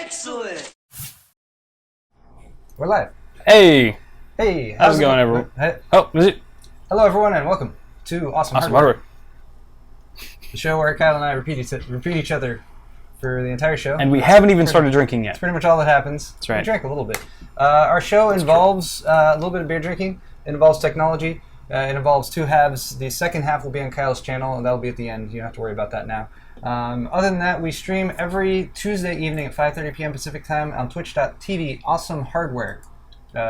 Excellent. We're live. Hey. Hey. How's it going, everyone? Hey. Oh, is it? Hello, everyone, and welcome to Awesome Hardware, the show where Kyle and I repeat each other for the entire show. And we haven't even started drinking yet. That's pretty much all that happens. That's right. We drank a little bit. Our show involves a little bit of beer drinking. It involves technology. It involves two halves. The second half will be on Kyle's channel, and that'll be at the end. You don't have to worry about that now. Other than that, we stream every Tuesday evening at 5:30 p.m. Pacific time on twitch.tv Awesome Hardware.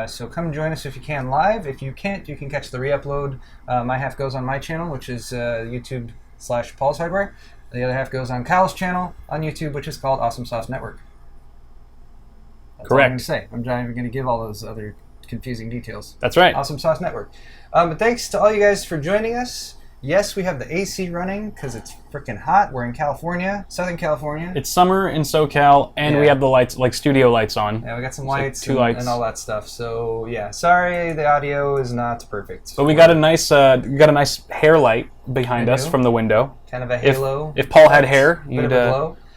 So come join us if you can live. If you can't, you can catch the re-upload. My half goes on my channel, which is YouTube/Paul's Hardware. The other half goes on Kyle's channel on YouTube, which is called Awesome Sauce Network. That's all I'm going to say. I'm not even going to give all those other confusing details. That's right. Awesome Sauce Network. But thanks to all you guys for joining us. Yes, we have the AC running because it's freaking hot. We're in California, Southern California. It's summer in SoCal, and we have the lights, like studio lights on. Yeah, we got some lights, like lights and all that stuff. So yeah, sorry the audio is not perfect. But we got a nice, hair light behind us from the window. Kind of a halo. If Paul had hair, you'd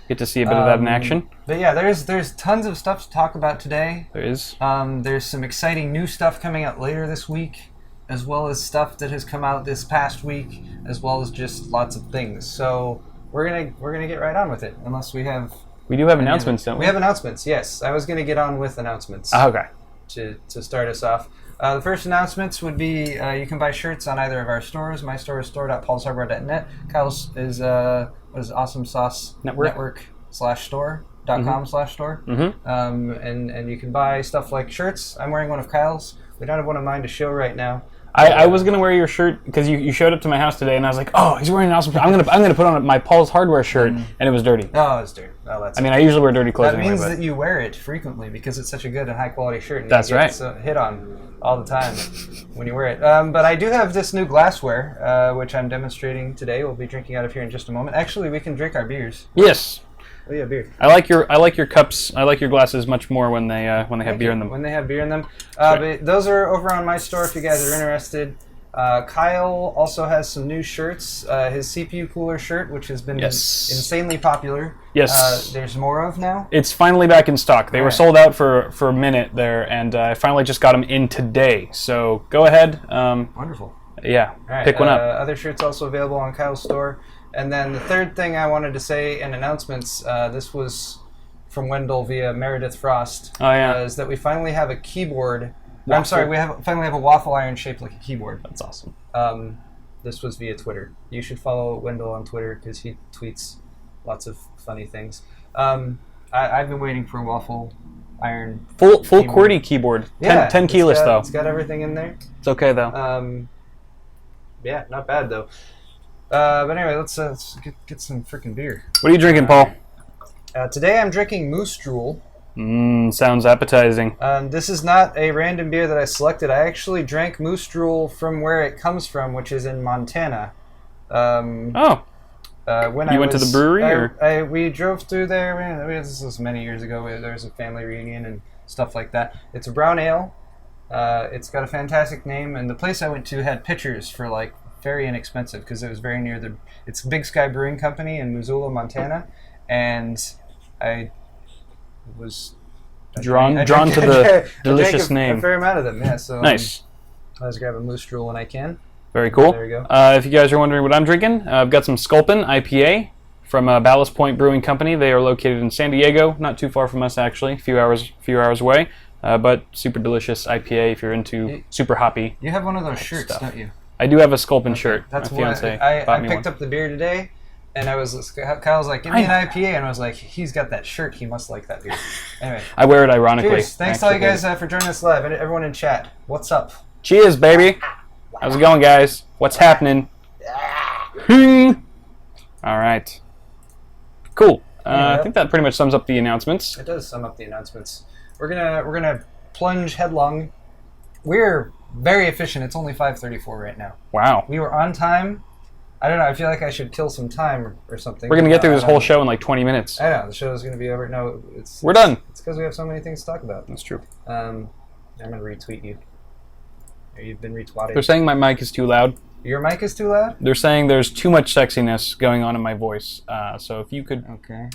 get to see a bit of that in action. But yeah, there's tons of stuff to talk about today. There is. There's some exciting new stuff coming out later this week, as well as stuff that has come out this past week, as well as just lots of things. So we're gonna get right on with it, unless we have. We do have announcements, don't we? We have announcements. Yes, I was gonna get on with announcements. Okay. To start us off, the first announcements would be you can buy shirts on either of our stores. My store is store.paulshardware.net. Kyle's is Awesome Sauce Network/store.com/store. And you can buy stuff like shirts. I'm wearing one of Kyle's. We don't have one of mine to show right now. I was gonna wear your shirt because you showed up to my house today, and I was like, oh, he's wearing an awesome shirt. I'm gonna put on my Paul's Hardware shirt, and it was dirty. Oh, it's dirty. Oh, that's. I mean, I usually wear dirty clothes. That means anyway, that you wear it frequently because it's such a good and high quality shirt. And that's right. It's hit on all the time when you wear it. But I do have this new glassware, which I'm demonstrating today. We'll be drinking out of here in just a moment. Actually, we can drink our beers. Yes. Oh yeah, beer. I like your cups. I like your glasses much more when they have beer in them. When they have beer in them. But those are over on my store if you guys are interested. Kyle also has some new shirts. His CPU cooler shirt, which has been insanely popular. Yes. There's more of now. It's finally back in stock. They were sold out for a minute there, and I finally just got them in today. So go ahead. Wonderful. Yeah. Right. Pick one up. Other shirts also available on Kyle's store. And then the third thing I wanted to say in announcements, this was from Wendell via Meredith Frost, is that we finally have a keyboard. Waffle. I'm sorry, we finally have a waffle iron shaped like a keyboard. That's awesome. This was via Twitter. You should follow Wendell on Twitter because he tweets lots of funny things. I've been waiting for a waffle iron full QWERTY keyboard. 10 keyless though. It's got everything in there. It's okay though. Yeah, not bad though. But anyway, let's get some freaking beer. What are you drinking, Paul? Today I'm drinking Moose Drool. Sounds appetizing. This is not a random beer that I selected. I actually drank Moose Drool from where it comes from, which is in Montana. When you went to the brewery? We drove through there. This was many years ago. There was a family reunion and stuff like that. It's a brown ale. It's got a fantastic name, and the place I went to had pitchers for like very inexpensive because it was very near it's Big Sky Brewing Company in Missoula, Montana, and I was drawn to the delicious name. A fair amount of them, yeah. So nice. I always grab a Moose Drool when I can. Very cool. There we go. If you guys are wondering what I'm drinking, I've got some Sculpin IPA from Ballast Point Brewing Company. They are located in San Diego, not too far from us actually, a few hours away. But super delicious IPA if you're into super hoppy. You have one of those shirts, don't you? I do have a Sculpin shirt. That's my fiance I picked up the beer today, and Kyle's like, give me an IPA, and I was like, he's got that shirt, he must like that beer. Anyway. I wear it ironically. Cheers. Thanks to all you guys for joining us live, and everyone in chat. What's up? Cheers, baby. How's it going, guys? What's happening? All right. Cool. I think that pretty much sums up the announcements. It does sum up the announcements. We're gonna plunge headlong. We're very efficient. It's only 5:34 right now. Wow. We were on time. I don't know. I feel like I should kill some time or something. We're gonna get through this whole show in like 20 minutes. I know the show's gonna be over. No, we're done. It's because we have so many things to talk about. That's true. I'm gonna retweet you. You've been retweeted. They're saying my mic is too loud. Your mic is too loud? They're saying there's too much sexiness going on in my voice. So if you could... Okay.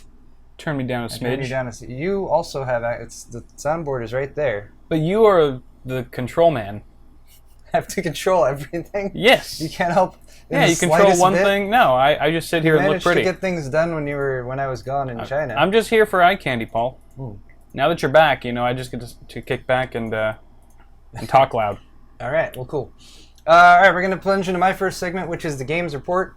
turn me down a Turn you smidge. down you also have it's the soundboard is right there. But you are the control man. I have to control everything. Yes. You can't help. Yeah, you control one thing. No, I just sit here and look Managed pretty. to get things done when I was gone in China. I'm just here for eye candy, Paul. Ooh. Now that you're back, I just get to kick back and talk loud. All right. Well, cool. All right, we're gonna plunge into my first segment, which is the games report.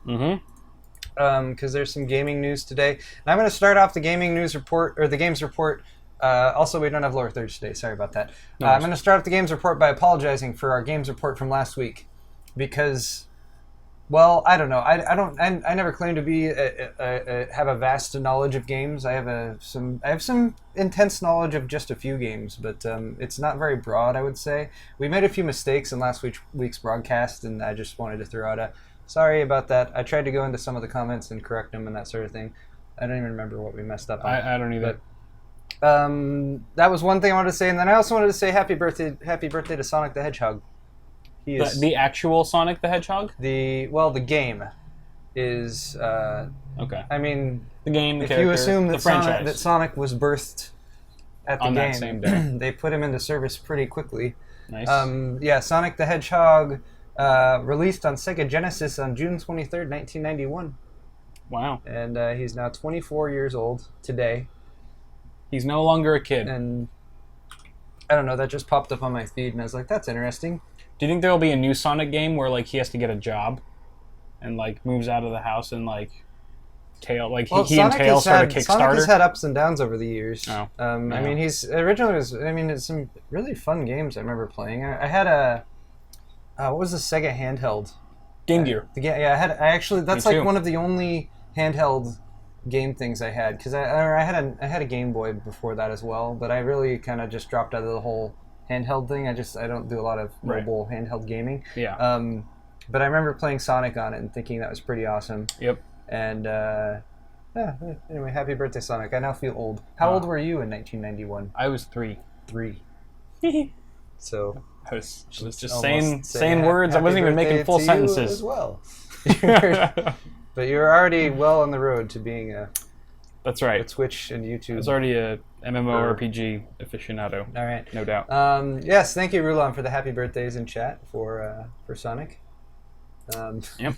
Because there's some gaming news today, and I'm gonna start off the gaming news report or the games report. Also, we don't have lower thirds today. Sorry about that. I'm going to start off the games report by apologizing for our games report from last week, because, well, I don't know. I never claim to be have a vast knowledge of games. I have some intense knowledge of just a few games, but it's not very broad. I would say we made a few mistakes in last week's broadcast, and I just wanted to throw out a sorry about that. I tried to go into some of the comments and correct them and that sort of thing. I don't even remember what we messed up on. I don't either. That was one thing I wanted to say, and then I also wanted to say happy birthday to Sonic the Hedgehog. He is the actual Sonic the Hedgehog? the game is Okay. I mean, The game, the if character, you assume the that franchise. Sonic was birthed at the On game, that same day. they put him into service pretty quickly. Nice. Yeah, Sonic the Hedgehog released on Sega Genesis on June 23rd, 1991, Wow. and he's now 24 years old today. He's no longer a kid. And I don't know, that just popped up on my feed, and I was like, that's interesting. Do you think there will be a new Sonic game where he has to get a job and moves out of the house and he and Tails start a Kickstarter? Sonic has had ups and downs over the years. Oh, I mean, it's some really fun games I remember playing. I had what was the Sega handheld? Game Gear. That's Me too. one of the only handheld game things I had, because I had a Game Boy before that as well, but I really kind of just dropped out of the whole handheld thing. I don't do a lot of mobile handheld gaming. Yeah. But I remember playing Sonic on it and thinking that was pretty awesome. Yep. And anyway, happy birthday, Sonic. I now feel old. How old were you in 1991? I was 3. 3. So I was just almost saying words. I wasn't even making full to you sentences. as well. But you're already well on the road to being a That's right. Twitch and YouTube. I was already a MMORPG aficionado. All right. No doubt. Yes, thank you, Rulon, for the happy birthdays in chat for Sonic. Yep.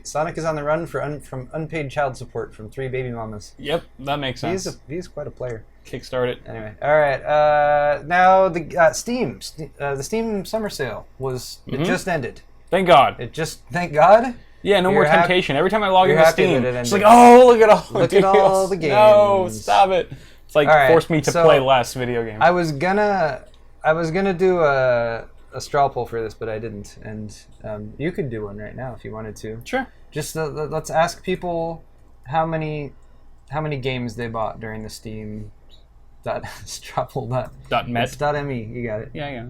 Sonic is on the run from unpaid child support from 3 baby mamas. Yep, that makes sense. He's quite a player. Kickstart it. Anyway, all right. Now the Steam summer sale it just ended. Thank God. Thank God. Yeah, no more temptation. Every time I log you're into happy Steam, that it it's ended. like, oh, look at all the games. No, stop it. It's All right, forced me to so play less video games. I was gonna do a straw poll for this, but I didn't. And you could do one right now if you wanted to. Sure. Just let's ask people how many games they bought during the Steam .net. It's .me. You got it. Yeah.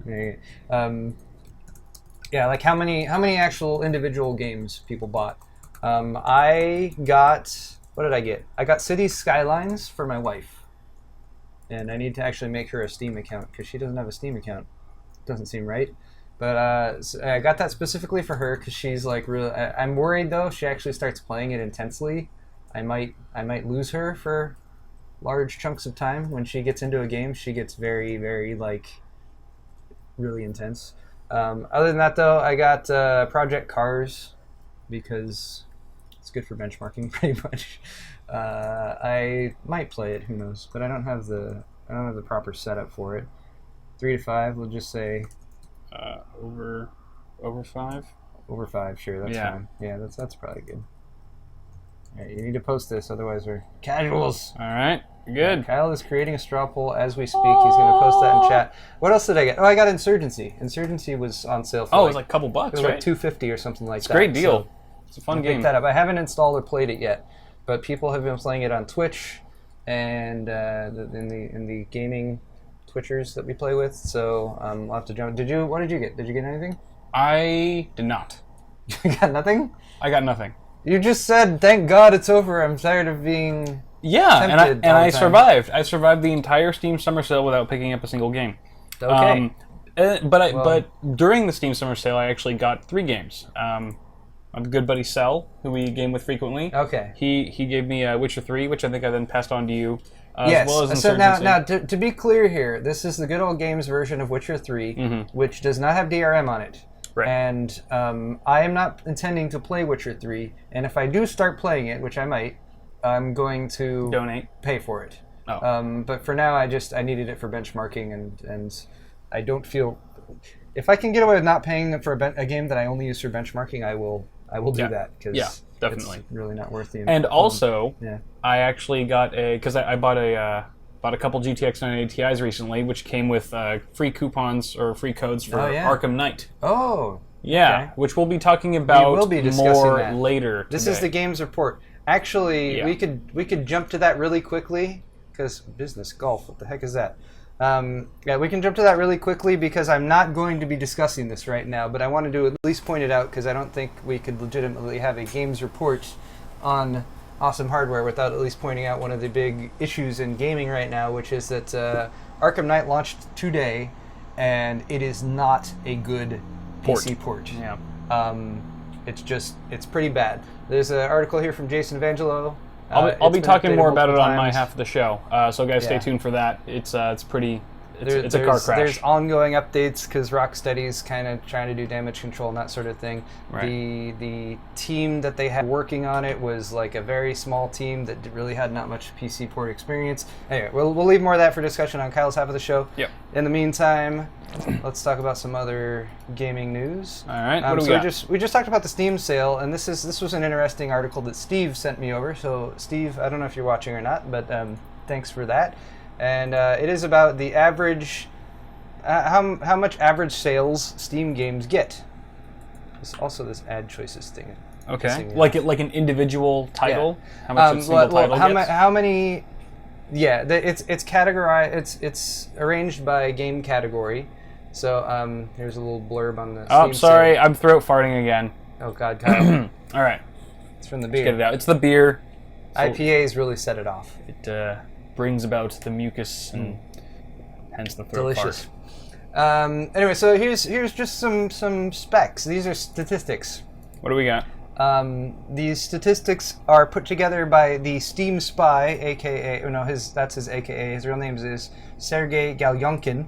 Yeah, like how many actual individual games people bought. I got, what did I get? I got Cities Skylines for my wife, and I need to actually make her a Steam account because she doesn't have a Steam account. Doesn't seem right, but so I got that specifically for her because she's like really. I'm worried though. She actually starts playing it intensely. I might lose her for large chunks of time. When she gets into a game, she gets very, very really intense. Other than that, though, I got Project Cars because it's good for benchmarking, pretty much. I might play it, who knows? But I don't have the proper setup for it. 3 to 5, we'll just say. Over 5. Over 5, sure, that's fine. Yeah, that's probably good. All right, you need to post this, otherwise we're casuals. All right, good. Kyle is creating a straw poll as we speak. He's going to post that in chat. What else did I get? Oh, I got Insurgency. Insurgency was on sale for it was like a couple bucks, it was right? like $2.50 or something like that. It's a great deal. So It's a fun I game. picked that up. I haven't installed or played it yet, but people have been playing it on Twitch and in the gaming Twitchers that we play with. So I'll have to jump. What did you get? Did you get anything? I did not. You got nothing? I got nothing. You just said, "Thank God it's over. I'm tired of being." Yeah, and tempted all I the time." survived. I survived the entire Steam Summer Sale without picking up a single game. Okay. But during the Steam Summer Sale, I actually got 3 games. my good buddy Cell, who we game with frequently. Okay. He gave me Witcher 3, which I think I then passed on to you. Yes. As well as So Insurgency. now to be clear here, this is the good old games version of Witcher 3, which does not have DRM on it. Right. And I am not intending to play Witcher 3, and if I do start playing it, which I might, I'm going to Donate. pay for it. Oh. But for now, I needed it for benchmarking, and I don't feel... If I can get away with not paying for a game that I only use for benchmarking, I will do that, because definitely. it's really not worth the... And also, yeah. I actually got because I bought a couple GTX 980 Ti's recently, which came with free coupons or free codes for Arkham Knight. Oh, yeah, okay. Which we'll be talking about We will be discussing more that. later. This today. is the games report. Actually, we could jump to that really quickly, because business golf, what the heck is that? Yeah, we can jump to that really quickly because I'm not going to be discussing this right now, but I wanted to at least point it out because I don't think we could legitimately have a games report on Awesome Hardware without at least pointing out one of the big issues in gaming right now, which is that Arkham Knight launched today, and it is not a good PC port. Yeah. It's pretty bad. There's an article here from Jason Evangelo. I'll be talking more about it on my times. half of the show, so guys, stay tuned for that. It's pretty. It's a car There's crash. ongoing updates because Rocksteady's kind of trying to do damage control and that sort of thing. Right. The team that they had working on it was like a very small team that really had not much PC port experience. Anyway, we'll leave more of that for discussion on Kyle's half of the show. Yep. In the meantime, let's talk about some other gaming news. All right. What do we so got? we just talked about the Steam sale, and this was an interesting article that Steve sent me over. So Steve, I don't know if you're watching or not, but thanks for that. And it is about the average, how much average sales Steam games get. There's also this ad choices thing. Okay. Like an individual title. Yeah. How much a single title gets? How many? Yeah, it's categorized. It's arranged by game category. So here's a little blurb on the. Oh, Steam sorry, sale. I'm throat farting again. Oh God, Kyle. All right. It's from the Let's beer. get it out. It's the beer. So IPAs really set it off. It brings about the mucus and hence the throat Delicious. fart. Anyway, so here's just some specs. These are statistics. What do we got? These statistics are put together by the Steam Spy, aka that's his AKA. His real name is Sergey Galyonkin.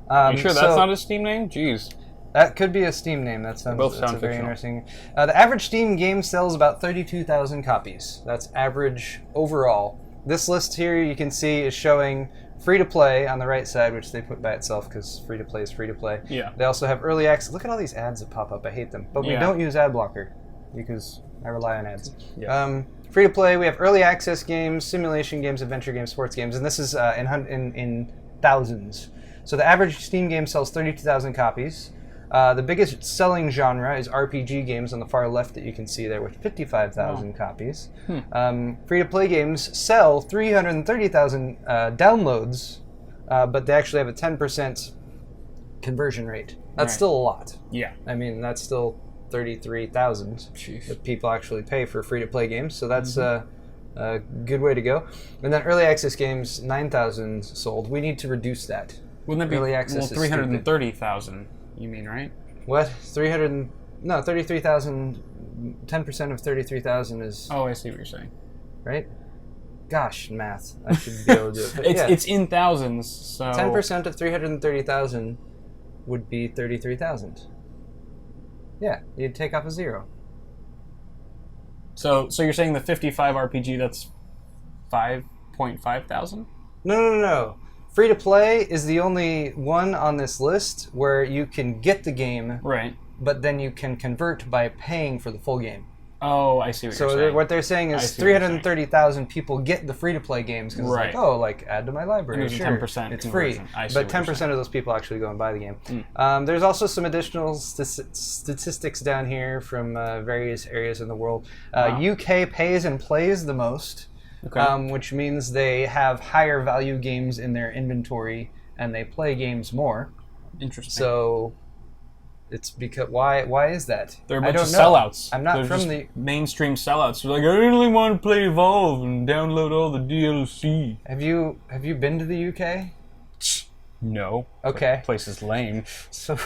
Are you sure that's not his Steam name? Jeez. That could be a Steam name. That's very interesting. The average Steam game sells about 32,000 copies. That's average overall. This list here you can see is showing free-to-play on the right side, which they put by itself because free-to-play is free-to-play. Yeah. They also have early access. Look at all these ads that pop up. I hate them. But we don't use ad blocker because I rely on ads. Yeah. Free-to-play, we have early access games, simulation games, adventure games, sports games, and this is in thousands. So the average Steam game sells 32,000 copies. The biggest selling genre is RPG games on the far left that you can see there with 55,000 copies. Free-to-play games sell 330,000 downloads, but they actually have a 10% conversion rate. That's still a lot. Yeah. I mean, that's still 33,000 that people actually pay for free-to-play games, so that's a good way to go. And then early access games, 9,000 sold. We need to reduce that. Wouldn't that be early access? 330,000? You mean, right? What? 33,000. 10% of 33,000 is. Oh, I see what you're saying. Right? Gosh, math. I should be able to do it. But it's in thousands, so. 10% of 330,000 would be 33,000. Yeah, you'd take off a zero. So you're saying the 55 RPG, that's 5.5 thousand? No. Free to play is the only one on this list where you can get the game, right? But then you can convert by paying for the full game. Oh, I see what you're saying. So what they're saying is 330,000 people get the free-to-play games because it's like, add to my library. Sure, 10% it's free. But 10% of those people actually go and buy the game. There's also some additional statistics down here from various areas in the world. UK pays and plays the most, which means they have higher value games in their inventory and they play games more. Interesting. So... It's because why is that? They're a bunch of sellouts. I'm not from the mainstream sellouts. They're like, I really want to play Evolve and download all the DLC. Have you been to the UK? No. Okay. The place is lame. So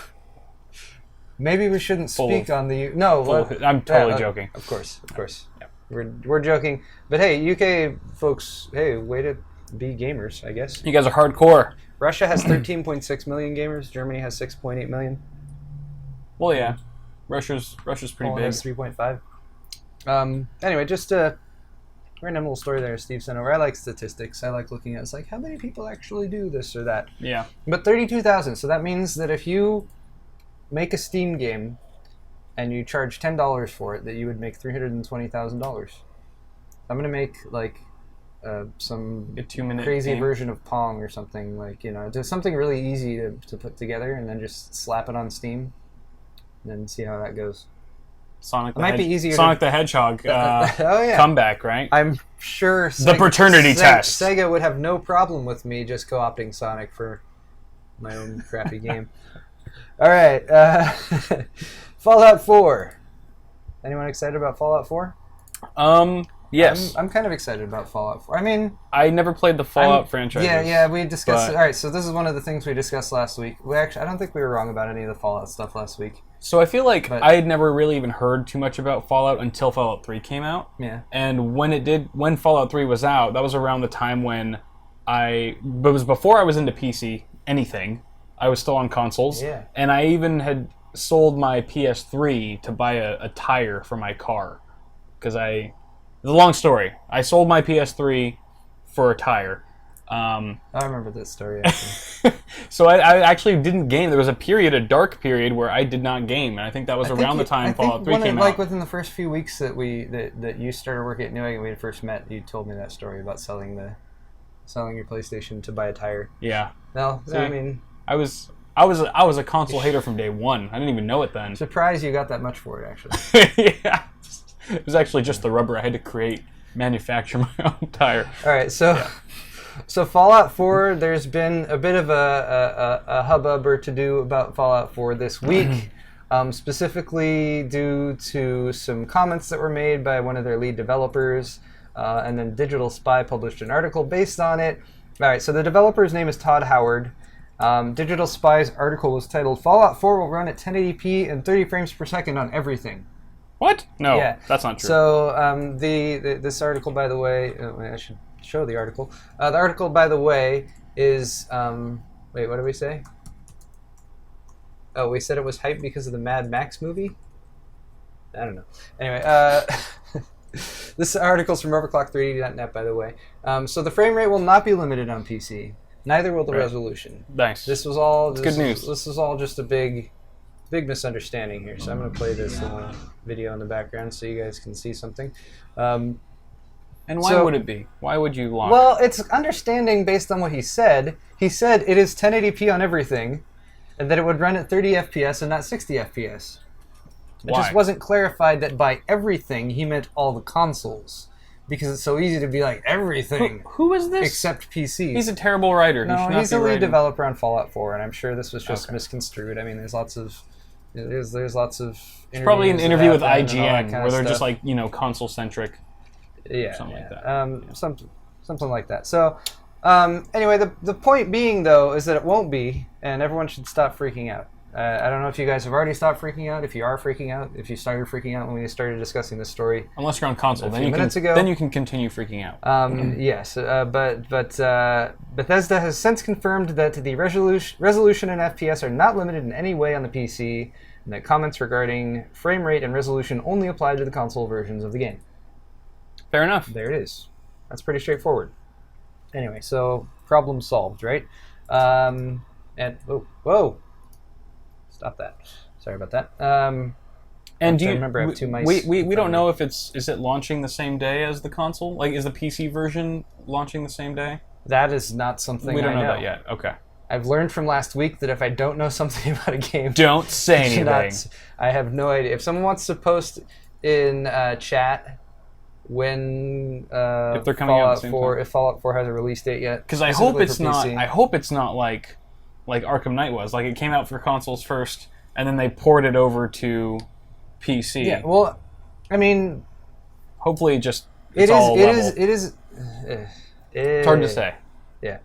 Maybe we shouldn't Full speak of- on the... No, I'm totally joking. Of course. Yeah. We're joking. But hey, UK folks, hey, way to be gamers, I guess. You guys are hardcore. Russia has 13.6 million gamers. Germany has 6.8 million. Well, yeah. Russia's pretty Poland big. has 3.5. Anyway, just a random little story there Steve sent over. I like statistics. I like looking at it's like how many people actually do this or that. Yeah. But 32,000. So that means that if you make a Steam game and you charge $10 for it, that you would make $320,000. I'm gonna make like some A 2-minute crazy game. version of Pong or something, like, you know, just something really easy to put together and then just slap it on Steam and then see how that goes. Sonic It might be easier Sonic the Hedgehog oh yeah, comeback, right? I'm sure The paternity test. Sega would have no problem with me just co-opting Sonic for my own crappy game. All right, Fallout 4. Anyone excited about Fallout 4? Yes. I'm kind of excited about Fallout 4. I mean, I never played the Fallout franchise. Yeah, we discussed. but- All right, so this is one of the things we discussed last week. I don't think we were wrong about any of the Fallout stuff last week. So I feel like But- I had never really even heard too much about Fallout until Fallout 3 came out. Yeah. And when Fallout 3 was out, that was around the time when but it was before I was into PC, anything. I was still on consoles. Yeah. And I even had sold my PS3 to buy a tire for my car. Because it's a long story. I sold my PS3 for a tire. I remember this story, actually. So I actually didn't game. There was a dark period where I did not game, and I think that was around the time Fallout 3 came like out. within the first few weeks that that you started working at Newegg and we had first met, you told me that story about selling your PlayStation to buy a tire. Yeah, Well, See? I mean, I was a console hater from day one. I didn't even know it then. surprised you got that much for it, actually. Yeah, it was actually just the rubber. I had to manufacture my own tire. All right, so so Fallout 4, there's been a bit of a hubbub or to-do about Fallout 4 this week, specifically due to some comments that were made by one of their lead developers, and then Digital Spy published an article based on it. All right, so the developer's name is Todd Howard. Digital Spy's article was titled, "Fallout 4 will run at 1080p and 30 frames per second on everything." What? No, Yeah. that's not true. So this article, by the way, I should show the article. The article, by the way, is wait, what did we say? Oh, we said it was hyped because of the Mad Max movie. I don't know. Anyway, this article's from overclock3d.net, by the way. So the frame rate will not be limited on PC. Neither will the Right. resolution. Nice. This was all good news. This is all just a big misunderstanding here. So I'm going to play this video in the background so you guys can see something. And why so- would it be? Why would you lock? Well, it's understanding based on what he said. He said it is 1080p on everything, and that it would run at 30 FPS and not 60 FPS. It Why? just wasn't clarified that by everything he meant all the consoles, because it's so easy to be like everything Who is this? except PCs. He's a terrible writer. No, he's a lead developer on Fallout 4, and I'm sure this was just Okay. misconstrued. I mean, there's lots of lots of. It's probably an interview with IGN kind where of they're just stuff. like, console centric. something like that. Something like that. So anyway, the point being though is that it won't be, and everyone should stop freaking out. I don't know if you guys have already stopped freaking out. If you are freaking out, if you started freaking out when we started discussing this story, Unless you're on console, few minutes ago. then you can continue freaking out. yes. But Bethesda has since confirmed that the resolution and FPS are not limited in any way on the PC, and that comments regarding frame rate and resolution only apply to the console versions of the game. Fair enough. There it is. That's pretty straightforward. Anyway, so problem solved, right? And whoa, stop that. Sorry about that. And do I you remember I have two mice We in don't front know of if is it launching the same day as the console? Like, is the PC version launching the same day? That is not something We don't I know that yet. Okay. I've learned from last week that if I don't know something about a game, Don't say anything. I have no idea. If someone wants to post in chat when If they're coming out at the same time. if Fallout 4 has a release date yet, Because I hope specifically it's for not. PC. I hope it's not like Arkham Knight was. Like, it came out for consoles first, and then they poured it over to PC. Yeah, well, I mean, Hopefully, it's it all level. is. It's hard to say. Yeah.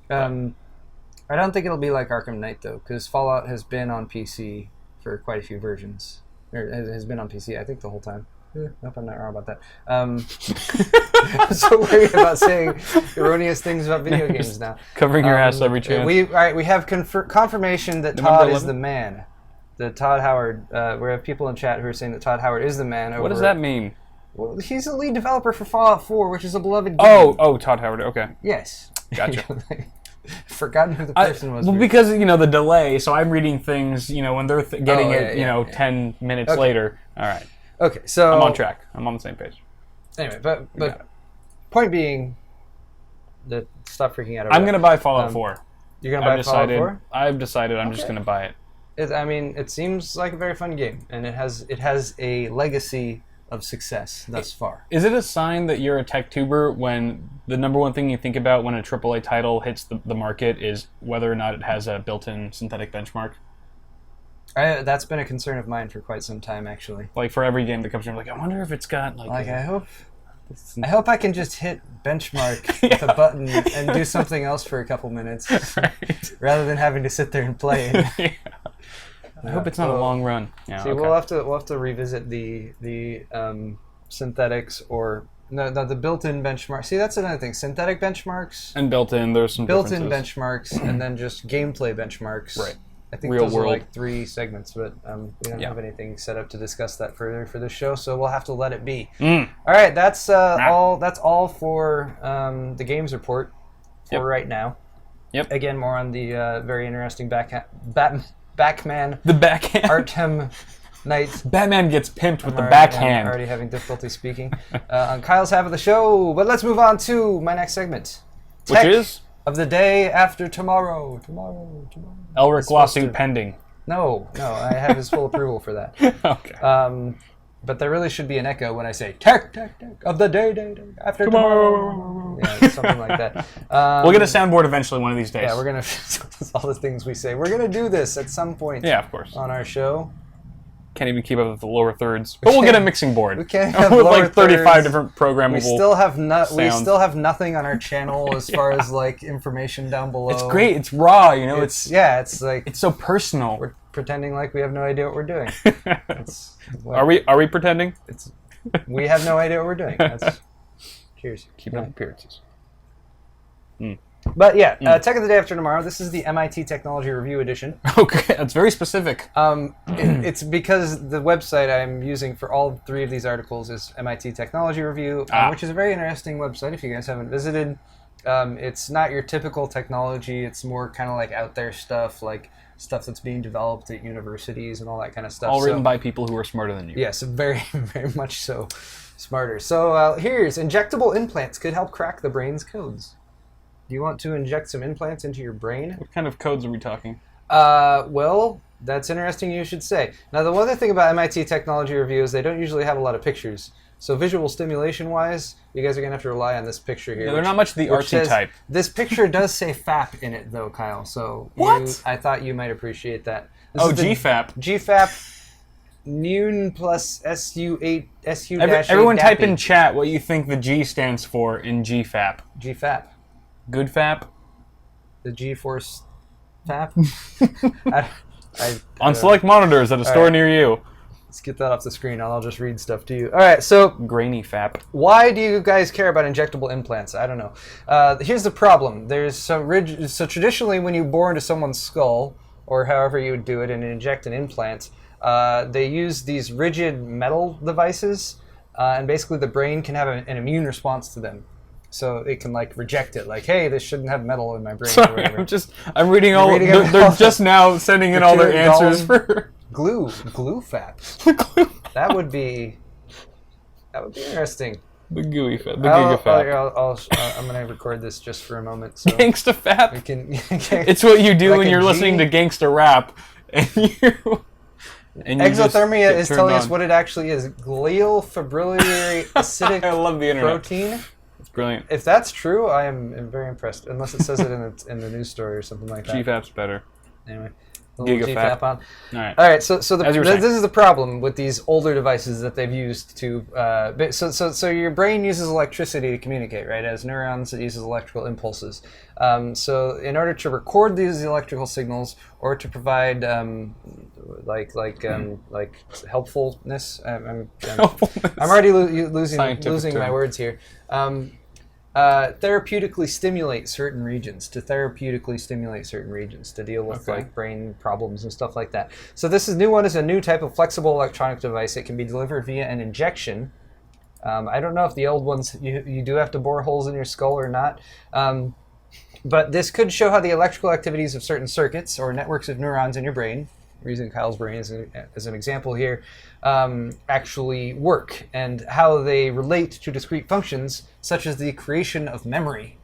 I don't think it'll be like Arkham Knight though, because Fallout has been on PC for quite a few versions. Or has been on PC, I think, the whole time. Nope, I'm not wrong about that. I'm so worried about saying erroneous things about video games now. Covering your ass every chance. We have confirmation that Todd is the man. That Todd Howard. We have people in chat who are saying that Todd Howard is the man. What does that mean? Well, he's the lead developer for Fallout 4, which is a beloved game. Oh, Todd Howard. Okay. Yes. Gotcha. Forgotten who the person was. Well, because the delay, so I'm reading things, when they're getting it, 10 minutes later. All right. Okay, so I'm on track. I'm on the same page. Anyway, but point being, that stop freaking out. I'm gonna buy Fallout 4. You're gonna buy Fallout 4? I've decided I'm just gonna buy it. It seems like a very fun game, and it has a legacy of success thus far. Is it a sign that you're a tech tuber when the number one thing you think about when a AAA title hits the market is whether or not it has a built-in synthetic benchmark? That's been a concern of mine for quite some time, actually. Like for every game that comes in, I'm like, I wonder if it's got I hope I can just hit benchmark with a button and do something else for a couple minutes, rather than having to sit there and play it. I hope it's not a long run. Yeah, see, we'll have to revisit the synthetics or the built-in benchmark. See, that's another thing. Synthetic benchmarks and built-in. There's some built-in benchmarks, and then just gameplay benchmarks. Right. I think those are like 3 segments, but we don't have anything set up to discuss that further for this show, so we'll have to let it be. All right, that's all. That's all for the games report for right now. Yep. Again, more on the very interesting Backman. The backhand. Arkham Knight. Batman gets pimped with the backhand. I'm already having difficulty speaking. On Kyle's half of the show, but let's move on to my next segment. Which is? Of the day after tomorrow. Elric lawsuit pending. No, I have his full approval for that. Okay. But there really should be an echo when I say tech of the day after tomorrow. Yeah, something like that. We'll get a soundboard eventually one of these days. Yeah, we're gonna all the things we say. We're gonna do this at some point. Yeah, of course. On our show. Can't even keep up with the lower thirds, but we'll get a mixing board. We can't have with lower like 35 thirds. different programmable. We still have nothing on our channel as far as like information down below. It's great. It's raw. It's like it's so personal. We're pretending like we have no idea what we're doing. Are we pretending? We have no idea what we're doing. Cheers. Keep up appearances. But yeah, Tech of the Day After Tomorrow. This is the MIT Technology Review Edition. Okay, that's very specific. It's because the website I'm using for all 3 of these articles is MIT Technology Review, which is a very interesting website if you guys haven't visited. It's not your typical technology. It's more kind of like out there stuff, like stuff that's being developed at universities and all that kind of stuff. All written by people who are smarter than you. Yes, very, very much so smarter. So here's injectable implants could help crack the brain's codes. Do you want to inject some implants into your brain? What kind of codes are we talking? Well, that's interesting you should say. Now, the other thing about MIT Technology Review is they don't usually have a lot of pictures. So visual stimulation-wise, you guys are going to have to rely on this picture here. Yeah, they're not much the artsy type. This picture does say FAP in it, though, Kyle. So I thought you might appreciate that. GFAP. GFAP, Noon plus SU8, SU-8. Everyone type in chat what you think the G stands for in GFAP. GFAP. Good FAP? The GeForce FAP? On select monitors at a store near you. Let's get that off the screen. I'll just read stuff to you. All right, so... Grainy FAP. Why do you guys care about injectable implants? I don't know. Here's the problem. There's so traditionally when you bore into someone's skull, or however you would do it, and inject an implant, they use these rigid metal devices, and basically the brain can have an immune response to them. So it can like reject it, like, hey, this shouldn't have metal in my brain. Sorry, or whatever. I'm reading all. They're just now sending in all their answers for glue FAP. That would be interesting. The gooey FAP, the Giga FAP. I'm gonna record this just for a moment. So Gangsta FAP. We can. It's what you do like when you're listening to gangsta rap, and you. Exothermia is telling us what it actually is: glial fibrillary acidic I love the internet. protein. Brilliant. If that's true, I am very impressed. Unless it says it in the news story or something like that. GFAP's better. Anyway, a little GigaFap. GFAP on. All All right, so As you were saying. this is the problem with these older devices that they've used to. So your brain uses electricity to communicate, right? As neurons, it uses electrical impulses. So in order to record these electrical signals or to provide like helpfulness, I'm already losing my words here. Therapeutically stimulate certain regions, to deal with like brain problems and stuff like that. So this new one is a new type of flexible electronic device. It can be delivered via an injection. I don't know if the old ones, you do have to bore holes in your skull or not. But this could show how the electrical activities of certain circuits or networks of neurons in your brain, we're using Kyle's brain as an example here, actually work and how they relate to discrete functions such as the creation of memory.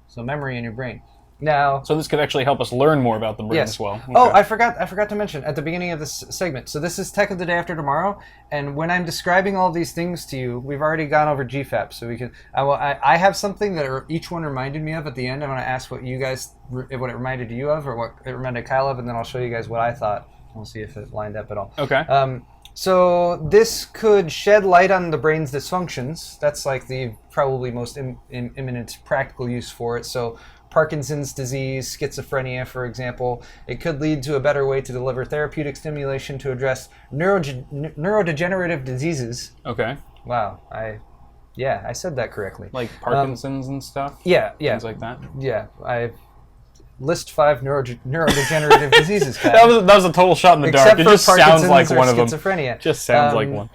So memory in your brain. Now, So this could actually help us learn more about the brain as well. Okay. Oh, I forgot to mention at the beginning of this segment. So this is Tech of the Day After Tomorrow, and when I'm describing all these things to you, we've already gone over GFAP, so we can. I have something that each one reminded me of at the end. I'm going to ask what you guys, what it reminded you of, or what it reminded Kyle of, and then I'll show you guys what I thought. We'll see if it lined up at all. Okay. So this could shed light on the brain's dysfunctions. That's like the probably most imminent practical use for it. So Parkinson's disease, schizophrenia, for example. It could lead to a better way to deliver therapeutic stimulation to address neurodegenerative diseases. Okay. Wow, I said that correctly. Like Parkinson's and stuff? Yeah. Things like that? Yeah, I list 5 neurodegenerative diseases. That was a total shot in the dark. Except It for just sounds Parkinson's like or one of them. schizophrenia. Just sounds like one.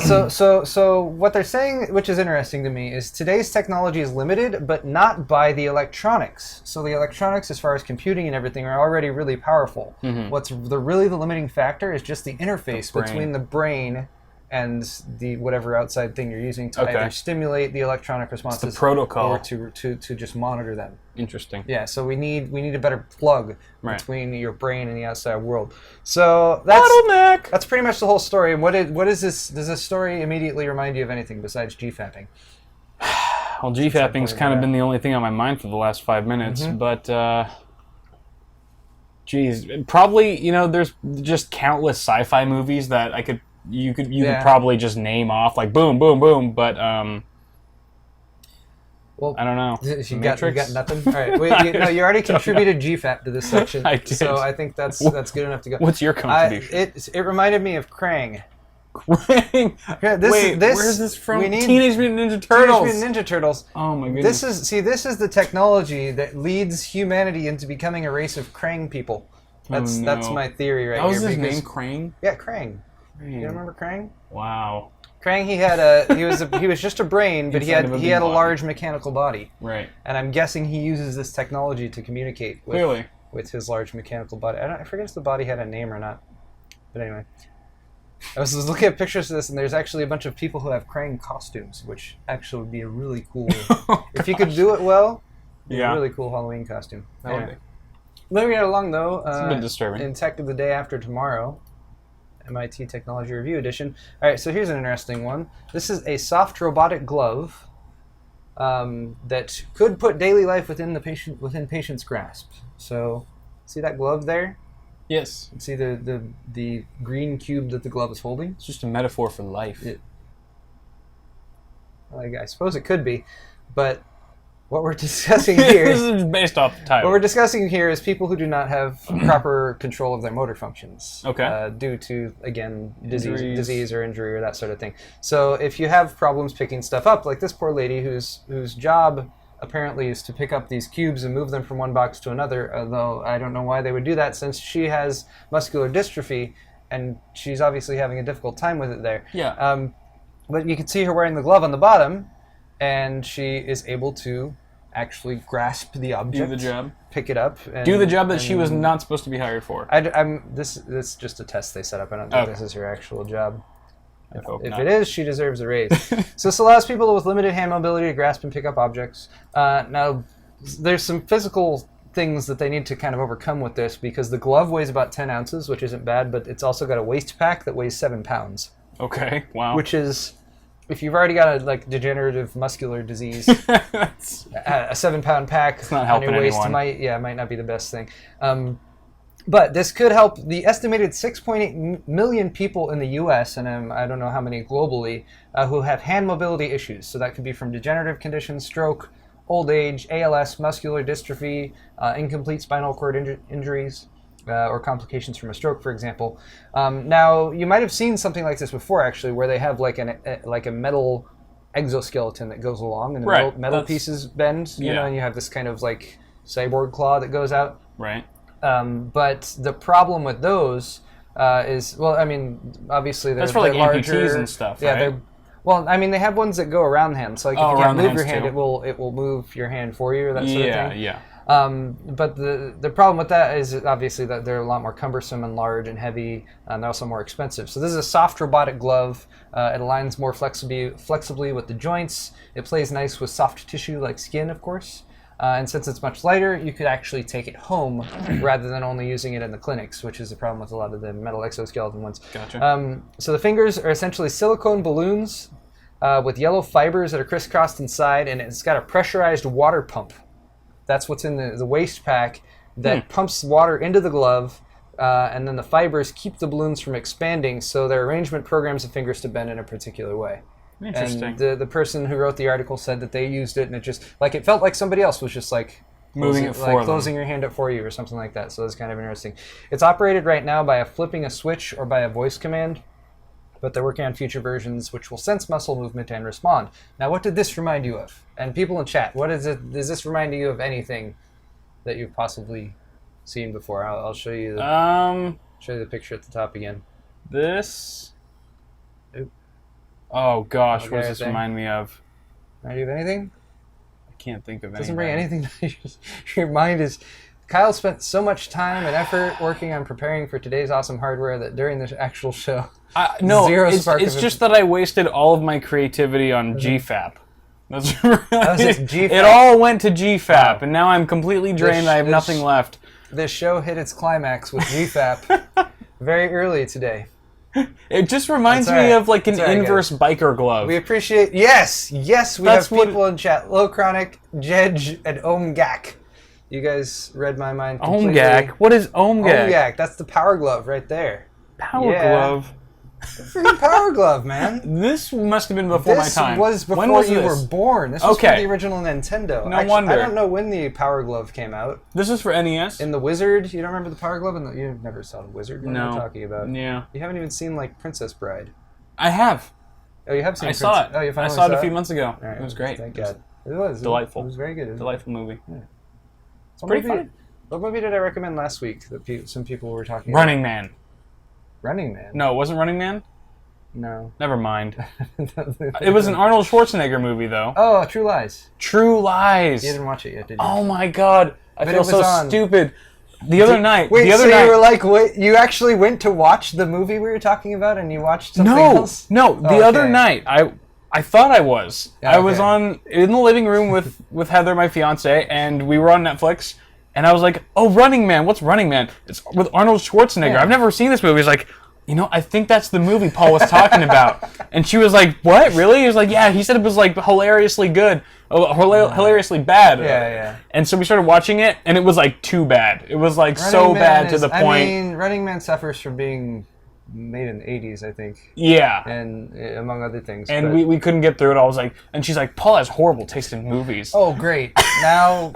So what they're saying, which is interesting to me, is today's technology is limited, but not by the electronics. So the electronics, as far as computing and everything, are already really powerful. Mm-hmm. What's really the limiting factor is just the interface between the brain and the whatever outside thing you're using to either stimulate the electronic responses, it's the protocol, or to just monitor them. Interesting. Yeah, so we need a better plug between your brain and the outside world. So that's pretty much the whole story. And what is this? Does this story immediately remind you of anything besides GFAPing? Well, GFAPing's kind of been the only thing on my mind for the last 5 minutes, but geez, probably there's just countless sci-fi movies that you could probably just name off like boom, boom, boom, but well, I don't know. You got nothing. All right, you already contributed GFAP to this section, I did. So I think that's good enough to go. What's your contribution? It reminded me of Krang. Krang. Where's this from? Teenage Mutant Ninja Turtles. Teenage Mutant Ninja Turtles. Oh my goodness. This is the technology that leads humanity into becoming a race of Krang people. That's my theory right here. That was his name, Krang? Yeah, Krang. You remember Krang? Wow. Krang, he was just a brain, but he had a large mechanical body. Right. And I'm guessing he uses this technology to communicate with his large mechanical body. I forget if the body had a name or not. But anyway. I was looking at pictures of this, and there's actually a bunch of people who have Krang costumes, which actually would be a really cool... if you could do it well, a really cool Halloween costume. Anyway. Moving right along, though, it's a bit disturbing. In Tech of the Day After Tomorrow, MIT Technology Review Edition. All right, so here's an interesting one. This is a soft robotic glove that could put daily life within patient's grasp. So, see that glove there? Yes. See the green cube that the glove is holding? It's just a metaphor for life. I suppose it could be, but what we're discussing here... This is based off the title. What we're discussing here is people who do not have proper control of their motor functions. Okay. Due to, again, disease or injury or that sort of thing. So if you have problems picking stuff up, like this poor lady whose job apparently is to pick up these cubes and move them from one box to another, although I don't know why they would do that since she has muscular dystrophy and she's obviously having a difficult time with it there. Yeah. But you can see her wearing the glove on the bottom, and she is able to actually grasp the object, do the job, pick it up, and do the job that she was not supposed to be hired for. This is just a test they set up. I don't think this is her actual job. If it is, she deserves a raise. So this allows people with limited hand mobility to grasp and pick up objects. Now, there's some physical things that they need to kind of overcome with this because the glove weighs about 10 ounces, which isn't bad, but it's also got a waist pack that weighs 7 pounds. Okay, wow. Which is, if you've already got a degenerative muscular disease, a 7-pound pack not on your waist anyone. might not be the best thing. But this could help the estimated 6.8 million people in the U.S. and I don't know how many globally who have hand mobility issues. So that could be from degenerative conditions, stroke, old age, ALS, muscular dystrophy, incomplete spinal cord injuries, or complications from a stroke, for example. Now, you might have seen something like this before, actually, where they have like a metal exoskeleton that goes along, and the metal pieces bend, you know, and you have this kind of like cyborg claw that goes out. Right. But the problem with those is, well, I mean, obviously they're for like larger, amputees and stuff, yeah, right? Well, I mean, they have ones that go around the hand, so like if you can't move your hand, it will move your hand for you, or that sort of thing. Yeah. But the problem with that is obviously that they're a lot more cumbersome and large and heavy, and they're also more expensive. So this is a soft robotic glove. It aligns more flexibly with the joints. It plays nice with soft tissue like skin, of course. And since it's much lighter, you could actually take it home rather than only using it in the clinics, which is the problem with a lot of the metal exoskeleton ones. Gotcha. So the fingers are essentially silicone balloons with yellow fibers that are crisscrossed inside, and it's got a pressurized water pump. That's what's in the waist pack that pumps water into the glove, and then the fibers keep the balloons from expanding, so their arrangement programs the fingers to bend in a particular way. Interesting. And the person who wrote the article said that they used it, and it just, like, it felt like somebody else was just, like, moving it for them. Closing your hand up for you or something like that, so it's kind of interesting. It's operated right now by flipping a switch or by a voice command, but they're working on future versions which will sense muscle movement and respond. Now, what did this remind you of? And people in chat, what is it? Does this remind you of anything that you've possibly seen before? I'll show you the picture at the top again. This. Oh gosh, what does this remind me of? Remind you of anything? I can't think of anything. Doesn't bring anything to your mind. Is Kyle spent so much time and effort working on preparing for today's awesome hardware that during the actual show, it's just that I wasted all of my creativity on GFAP. That's really, GFAP? It all went to GFAP, and now I'm completely drained. I have nothing left. This show hit its climax with GFAP very early today. It just reminds me of like an inverse biker glove. We appreciate... Yes, we have people in chat. Low Chronic, Jedge, and Omgak. You guys read my mind completely. Omgak? What is Omgak? Omgak, that's the power glove right there. Power glove? Freaking power glove, man. This must have been before my time. This was before you were born. This was for the original Nintendo. No wonder. I don't know when the power glove came out. This is for NES? In the Wizard. You don't remember the power glove? You never saw the Wizard? What am I talking about? Yeah. You haven't even seen, like, Princess Bride. I have. Oh, you have seen Saw it. Oh, you finally saw it a few months ago. Right. It was great. Thank God. It was. Delightful. It was very good. Delightful movie. Yeah. It's pretty funny. What movie did I recommend last week that some people were talking Running Man. Running Man? No, it wasn't Running Man? No. Never mind. It was an Arnold Schwarzenegger movie, though. Oh, True Lies. True Lies. You didn't watch it yet, did you? Oh my God. I feel so stupid. The other night. Wait, you were like, you actually went to watch the movie we were talking about and you watched something else? No, the other night. I thought I was. I was in the living room with Heather, my fiance, and we were on Netflix, and I was like, oh, Running Man. What's Running Man? It's with Arnold Schwarzenegger. Yeah. I've never seen this movie. He's like, I think that's the movie Paul was talking about. And she was like, what, really? He was like, yeah, he said it was like hilariously good. Hilariously bad. Yeah. And so we started watching it, and it was like too bad. It was like so bad to the point. I mean, Running Man suffers from being made in the 80s, I think. Yeah. And among other things. And we couldn't get through it. I was like, and she's like, Paul has horrible taste in movies. Oh, great. Now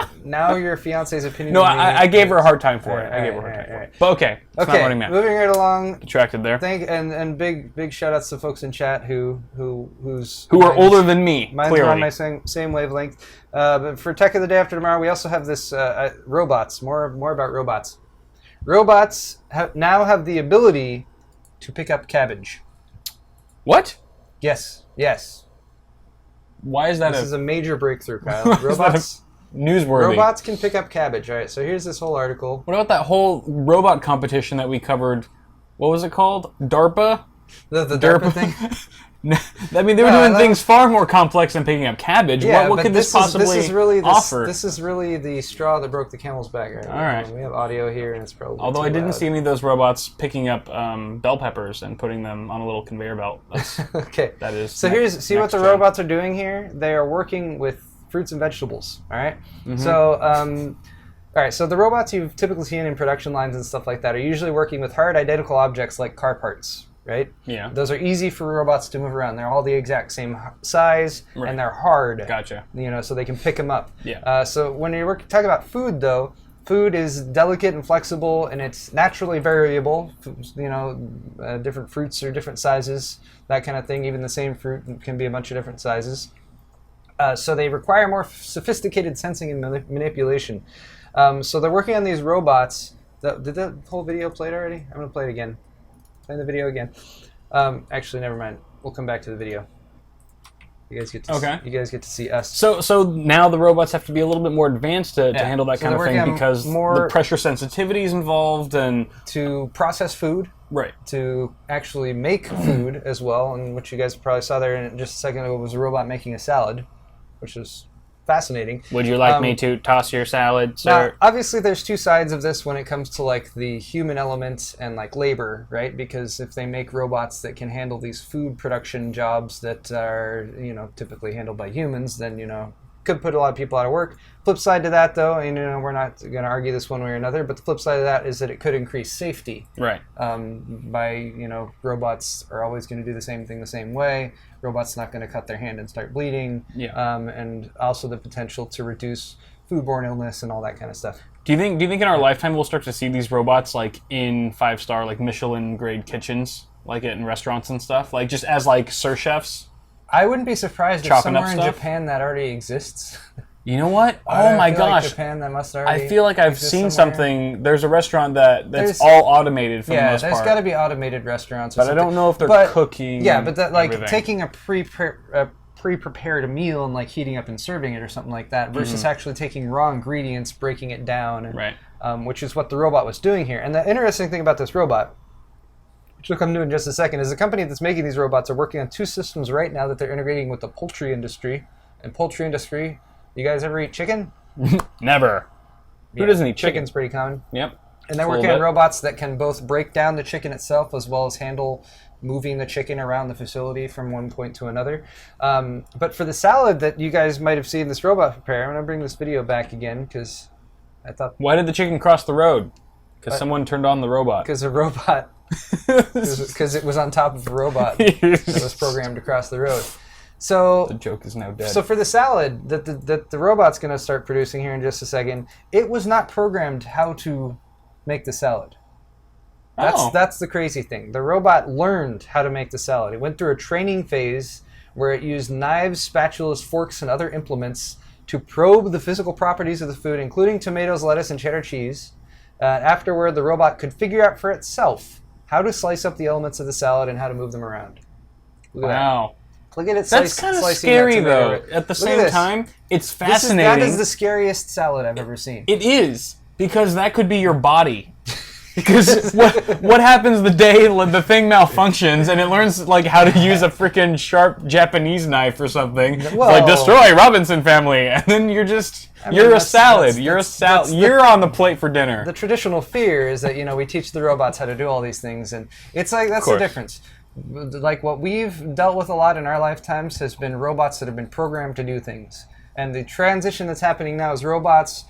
your fiance's opinion. No, I gave her a hard time for it. I gave her a hard time for it. But okay. It's not Running Man. Moving right along. Detracted there. And big shout outs to folks in chat who are older than me. Mine's clearly on my same wavelength. But for Tech of the Day After Tomorrow, we also have this robots. More about robots. Robots now have the ability to pick up cabbage. What? Yes. Why is that? This is a major breakthrough, Kyle. Robots. Newsworthy. Robots can pick up cabbage. All right. So here's this whole article. What about that whole robot competition that we covered? What was it called? DARPA. The DARPA thing. I mean, they were doing things far more complex than picking up cabbage. Yeah, what could this possibly offer? This is really the straw that broke the camel's back. Right? All right. We have audio here, and it's probably Although I didn't see any of those robots picking up bell peppers and putting them on a little conveyor belt. Okay. That is. So see what the robots are doing here. They are working with fruits and vegetables. All right. Mm-hmm. So All right, so the robots you've typically seen in production lines and stuff like that are usually working with hard identical objects like car parts, right? Yeah. Those are easy for robots to move around. They're all the exact same size, and they're hard. Gotcha. So they can pick them up. Yeah. So when you're talking about food, though, food is delicate and flexible, and it's naturally variable. Different fruits are different sizes, that kind of thing. Even the same fruit can be a bunch of different sizes. So they require more sophisticated sensing and manipulation. So they're working on these robots. Did the whole video play it already? I'm going to play it again. Play the video again. Actually, never mind. We'll come back to the video. You guys get to see us. So now the robots have to be a little bit more advanced to handle that kind of thing because the pressure sensitivity is involved and to process food. Right. To actually make food as well, and what you guys probably saw there in just a second ago was a robot making a salad, which is fascinating. Would you like me to toss your salad, sir? Now, obviously, there's two sides of this when it comes to like the human element and like labor, right? Because if they make robots that can handle these food production jobs that are, typically handled by humans, then could put a lot of people out of work. Flip side to that, though, we're not going to argue this one way or another, but the flip side of that is that it could increase safety. Right. Robots are always going to do the same thing the same way. Robots not going to cut their hand and start bleeding. Yeah. And also the potential to reduce foodborne illness and all that kind of stuff. Do you think in our lifetime we'll start to see these robots like in 5-star like Michelin grade kitchens, like in restaurants and stuff, like just as like sous chefs? I wouldn't be surprised if Chopping somewhere in stuff? Japan that already exists. You know what? Oh my gosh. Like Japan, that must already I feel like I've seen somewhere. something. There's a restaurant that's all automated for the most part. Yeah, there's got to be automated restaurants. But I don't know if they're cooking. Yeah, but that like everything. taking a pre-prepared meal and like heating up and serving it or something like that versus actually taking raw ingredients, breaking it down, and, right. Which is what the robot was doing here. And the interesting thing about this robot, which we'll come to in just a second, is the company that's making these robots are working on two systems right now that they're integrating with the poultry industry. And poultry industry, you guys ever eat chicken? Never. Yeah, Who doesn't eat chicken? Chicken's pretty common. Yep. And they're working on robots that can both break down the chicken itself as well as handle moving the chicken around the facility from one point to another. But for the salad that you guys might have seen this robot prepare, I'm going to bring this video back again because I thought... Why did the chicken cross the road? Because someone turned on the robot. Because a robot... Because it was on top of a robot that was programmed to cross the road. So the joke is now dead. So for the salad that the robot's going to start producing here in just a second, it was not programmed how to make the salad. That's the crazy thing. The robot learned how to make the salad. It went through a training phase where it used knives, spatulas, forks, and other implements to probe the physical properties of the food, including tomatoes, lettuce, and cheddar cheese. Afterward, the robot could figure out for itself how to slice up the elements of the salad and how to move them around. Look at that. Look at it. That's kind of scary, though. At the same time, it's fascinating. That is the scariest salad I've ever seen. It is, because that could be your body. Because what happens the day the thing malfunctions and it learns like how to use a freaking sharp Japanese knife or something, like destroy Robinson family, and then you're a salad. You're on the plate for dinner. The traditional fear is that we teach the robots how to do all these things, and it's like that's the difference. Like what we've dealt with a lot in our lifetimes has been robots that have been programmed to do things, and the transition that's happening now is robots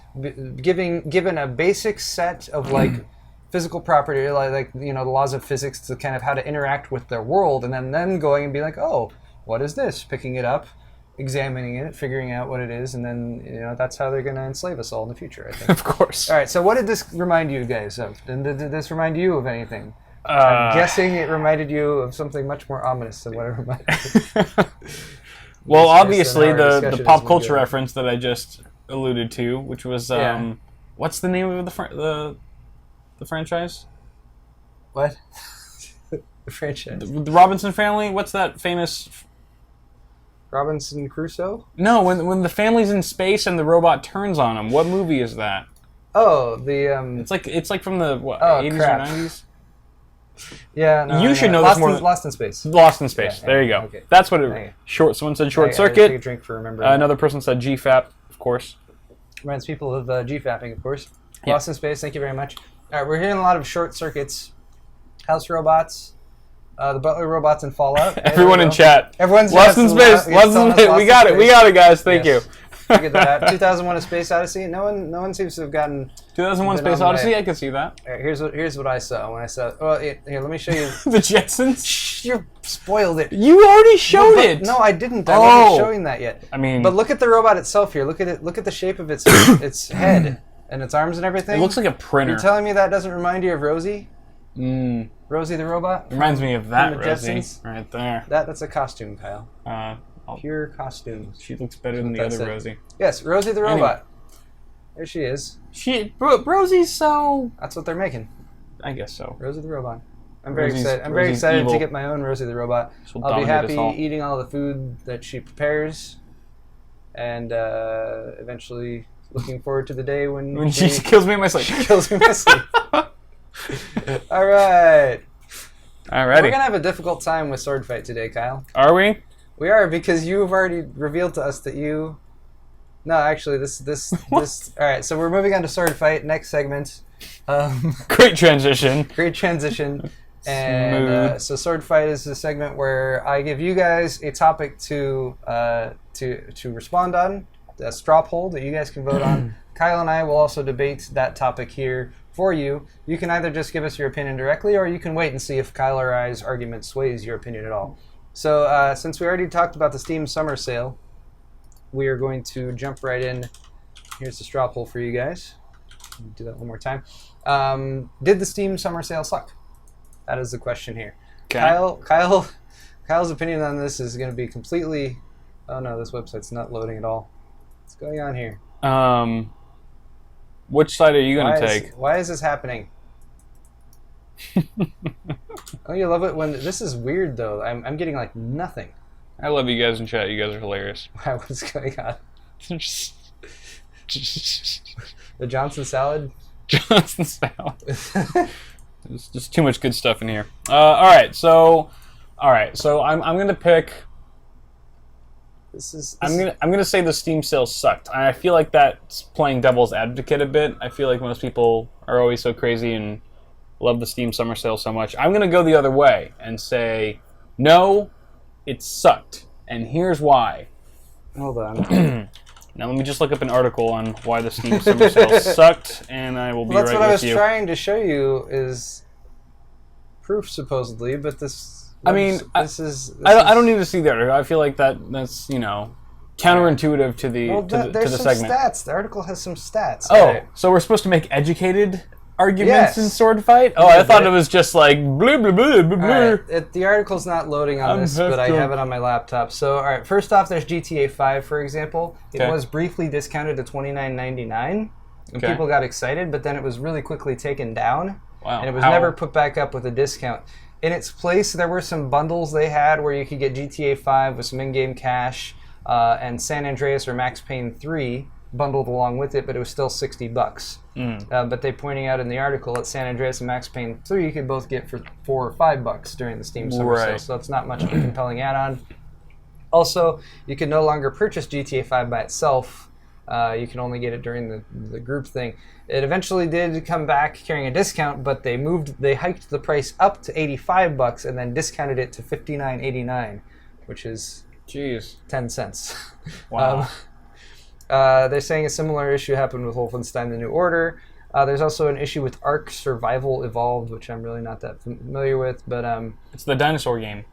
given a basic set of like. Physical property, like the laws of physics to kind of how to interact with their world, and then going and be like, oh, what is this? Picking it up, examining it, figuring out what it is, and then that's how they're going to enslave us all in the future, I think. Of course. All right, so what did this remind you guys of? Did this remind you of anything? I'm guessing it reminded you of something much more ominous than what it reminded me. Well, obviously, the pop culture reference that I just alluded to, which was, what's the name of the franchise? What? The franchise? The Robinson family? What's that famous... Robinson Crusoe? No, when the family's in space and the robot turns on them. What movie is that? Oh, the... It's like from the, 80s or 90s? Yeah, no. You should know this more. Lost in Space. Lost in Space. There you go. Okay. That's what it... Someone said Short Circuit. I take a drink for remembering. Another person said GFAP, of course. Reminds people of GFAPing, of course. Lost in Space, thank you very much. All right, we're hearing a lot of Short Circuits, house robots, the butler robots in Fallout. Everyone in chat. Everyone's Lost in Space. Lost in Space. We got it. We got it, guys. Thank you. Figured that out. 2001: A Space Odyssey. No one seems to have gotten. 2001: Space Odyssey. I can see that. All right, here's what I saw when I saw. Well, here, let me show you. The Jetsons. Shh, you spoiled it. You already showed it. No, I didn't. I wasn't showing that yet. I mean, but look at the robot itself here. Look at it. Look at the shape of its head and its arms and everything. It looks like a printer. You're telling me that doesn't remind you of Rosie? Rosie the robot? Reminds me of that the Rosie Jetsons? right there. That's a costume, Kyle. Pure costumes. She looks better than the other Rosie. Yes, Rosie the robot. There she is. Rosie's so... That's what they're making. I guess so. Rosie the robot. I'm very excited. I'm very excited to get my own Rosie the robot. I'll be happy eating all the food that she prepares, and eventually looking forward to the day when she kills me in my sleep. She kills me in my sleep. All right. Alrighty. We're gonna have a difficult time with Swordfight today, Kyle. Are we? We are, because you've already revealed to us that you. No, actually, this. All right, so we're moving on to Swordfight. Next segment. Great transition. Great transition. And so Swordfight is a segment where I give you guys a topic to respond on, a straw poll that you guys can vote on. Kyle and I will also debate that topic here for you. You can either just give us your opinion directly, or you can wait and see if Kyle or I's argument sways your opinion at all. So since we already talked about the Steam Summer Sale, we are going to jump right in. Here's the straw poll for you guys. Do that one more time. Did the Steam Summer Sale suck? That is the question here. Okay. Kyle's opinion on this is going to be completely... Oh no, this website's not loading at all. What's going on here? Which side are you going to take? Why is this happening? Oh, you love it when... This is weird, though. I'm getting, like, nothing. I love you guys in chat. You guys are hilarious. Wow, what's going on? The Johnson salad? Johnson salad. There's just too much good stuff in here. All right, so I'm gonna pick. I'm gonna say the Steam sale sucked. I feel like that's playing devil's advocate a bit. I feel like most people are always so crazy and love the Steam summer sale so much. I'm gonna go the other way and say no, it sucked, and here's why. Hold on. Now let me just look up an article on why the Steam Summer Sale sucked, and I will be right with you. That's what I was trying to show you is proof, supposedly, but this... I mean, I don't need to see the article. I feel like that's counterintuitive to the segment. There's some stats. The article has some stats. Oh, right. So we're supposed to make educated arguments in Swordfight? Oh, I thought it was just like blah, blah, blah, blah, blah. Right. The article's not loading on this, but I have it on my laptop. So, all right, first off, there's GTA 5, for example. It was briefly discounted to $29.99, and people got excited, but then it was really quickly taken down, and it was never put back up with a discount. In its place, there were some bundles they had where you could get GTA 5 with some in-game cash and San Andreas or Max Payne 3 bundled along with it, but it was still $60. But they pointing out in the article that San Andreas and Max Payne 3 you could both get for $4 or $5 during the Steam Summer Sale, so that's not much of a compelling add-on. Also, you can no longer purchase GTA 5 by itself. You can only get it during the group thing. It eventually did come back carrying a discount, but they hiked the price up to $85 and then discounted it to $59.89, which is 10 cents. Wow. They're saying a similar issue happened with Wolfenstein: The New Order. There's also an issue with Ark Survival Evolved, which I'm really not that familiar with, but it's the dinosaur game.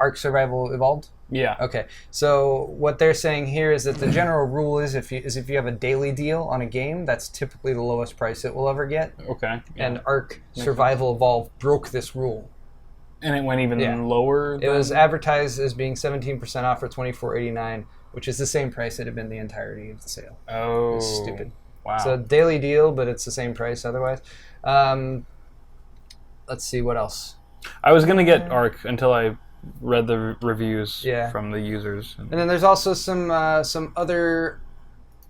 Ark Survival Evolved? Yeah. Okay. So what they're saying here is that the general rule is if you have a daily deal on a game, that's typically the lowest price it will ever get. Okay. Yeah. And Ark Survival Evolved broke this rule. And it went even lower? It was advertised as being 17% off for $24.89, which is the same price it had been the entirety of the sale. Oh. It's stupid. Wow. So daily deal, but it's the same price otherwise. Let's see, what else? I was going to get Ark until I read the reviews from the users. And then there's also some other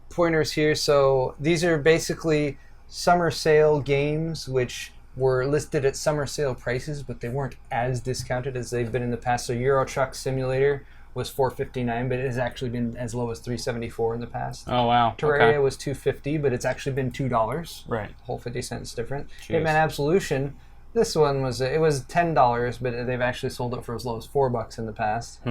pointers here. So these are basically summer sale games which were listed at summer sale prices, but they weren't as discounted as they've been in the past. So Euro Truck Simulator was $4.59, but it has actually been as low as $3.74 in the past. Oh, wow. Terraria was $2.50, but it's actually been $2. Right. A whole 50 cents different. Hitman Absolution, this one was $10, but they've actually sold it for as low as $4 in the past.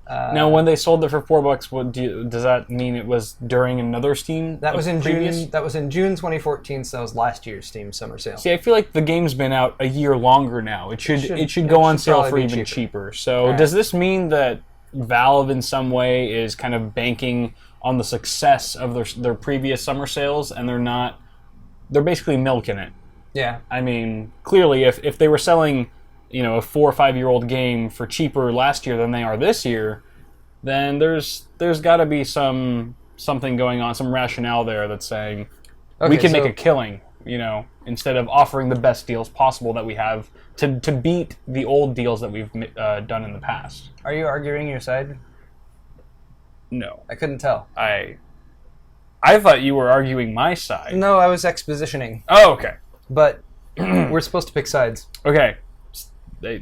Now, when they sold it for $4, does that mean it was during another Steam? That was in previous? June. That was in June 2014. So that was last year's Steam summer sale. See, I feel like the game's been out a year longer now. It should go on sale for even cheaper. So, does this mean that Valve, in some way, is kind of banking on the success of their previous summer sales, and they're basically milking it? Yeah. I mean, clearly, if they were selling, a 4 or 5 year old game for cheaper last year than they are this year, then there's got to be something going on, some rationale there that's saying we can make a killing, instead of offering the best deals possible that we have to beat the old deals that we've done in the past. Are you arguing your side? No, I couldn't tell. I thought you were arguing my side. No, I was expositioning. Oh, okay. But we're supposed to pick sides. Okay.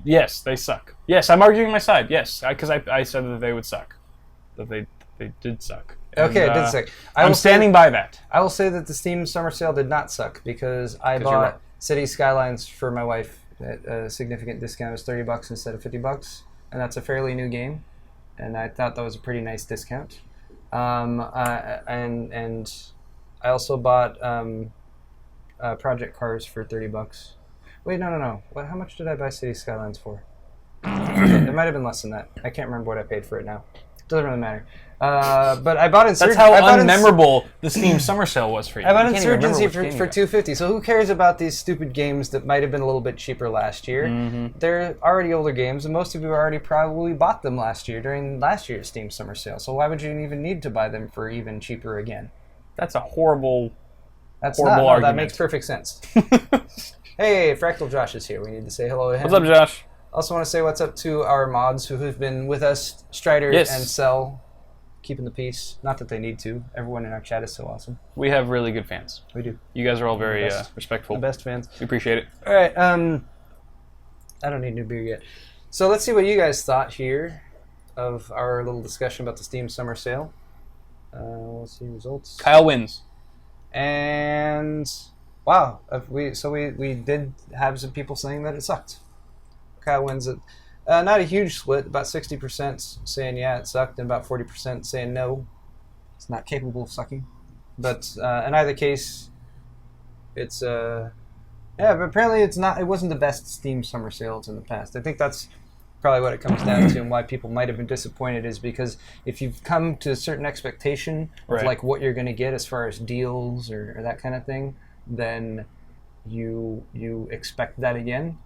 Yes, they suck. Yes, I'm arguing my side. Yes, because I said that they would suck. That they did suck. And, okay, it did suck. I'm standing by that. I will say that the Steam Summer Sale did not suck because I bought City Skylines for my wife at a significant discount. It was $30 instead of $50, and that's a fairly new game, and I thought that was a pretty nice discount. And I also bought Project Cars for $30. Wait, no. How much did I buy City Skylines for? It might have been less than that. I can't remember what I paid for it now. Doesn't really matter. But I bought Insurgency. That's how unmemorable the Steam Summer Sale was for you. I bought Insurgency for $250. So who cares about these stupid games that might have been a little bit cheaper last year? Mm-hmm. They're already older games, and most of you already probably bought them last year during last year's Steam Summer Sale. So why would you even need to buy them for even cheaper again? That's a horrible argument. No, that makes perfect sense. Hey, Fractal Josh is here. We need to say hello to him. What's up, Josh? Also want to say what's up to our mods who have been with us, Strider and Cell, keeping the peace. Not that they need to. Everyone in our chat is so awesome. We have really good fans. We do. You guys are all very respectful. The best fans. We appreciate it. All right. I don't need new beer yet. So let's see what you guys thought here of our little discussion about the Steam Summer Sale. Let's see results. Kyle wins. And wow, we did have some people saying that it sucked. Kyle wins it. Not a huge split. About 60% saying yeah it sucked, and about 40% saying no, it's not capable of sucking. But in either case, it's yeah. But apparently it's not. It wasn't the best Steam Summer Sales in the past. I think that's probably what it comes down to, and why people might have been disappointed is because if you've come to a certain expectation of like what you're going to get as far as deals or that kind of thing, then you expect that again.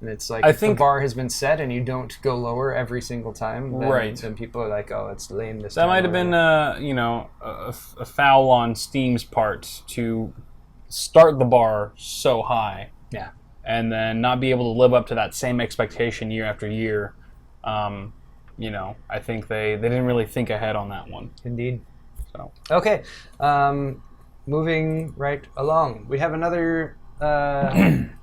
And it's like if the bar has been set and you don't go lower every single time, then people are like, oh, it's lame this time. That might have been a foul on Steam's part to start the bar so high. Yeah. And then not be able to live up to that same expectation year after year. I think they didn't really think ahead on that one. Indeed. So okay. Moving right along. We have another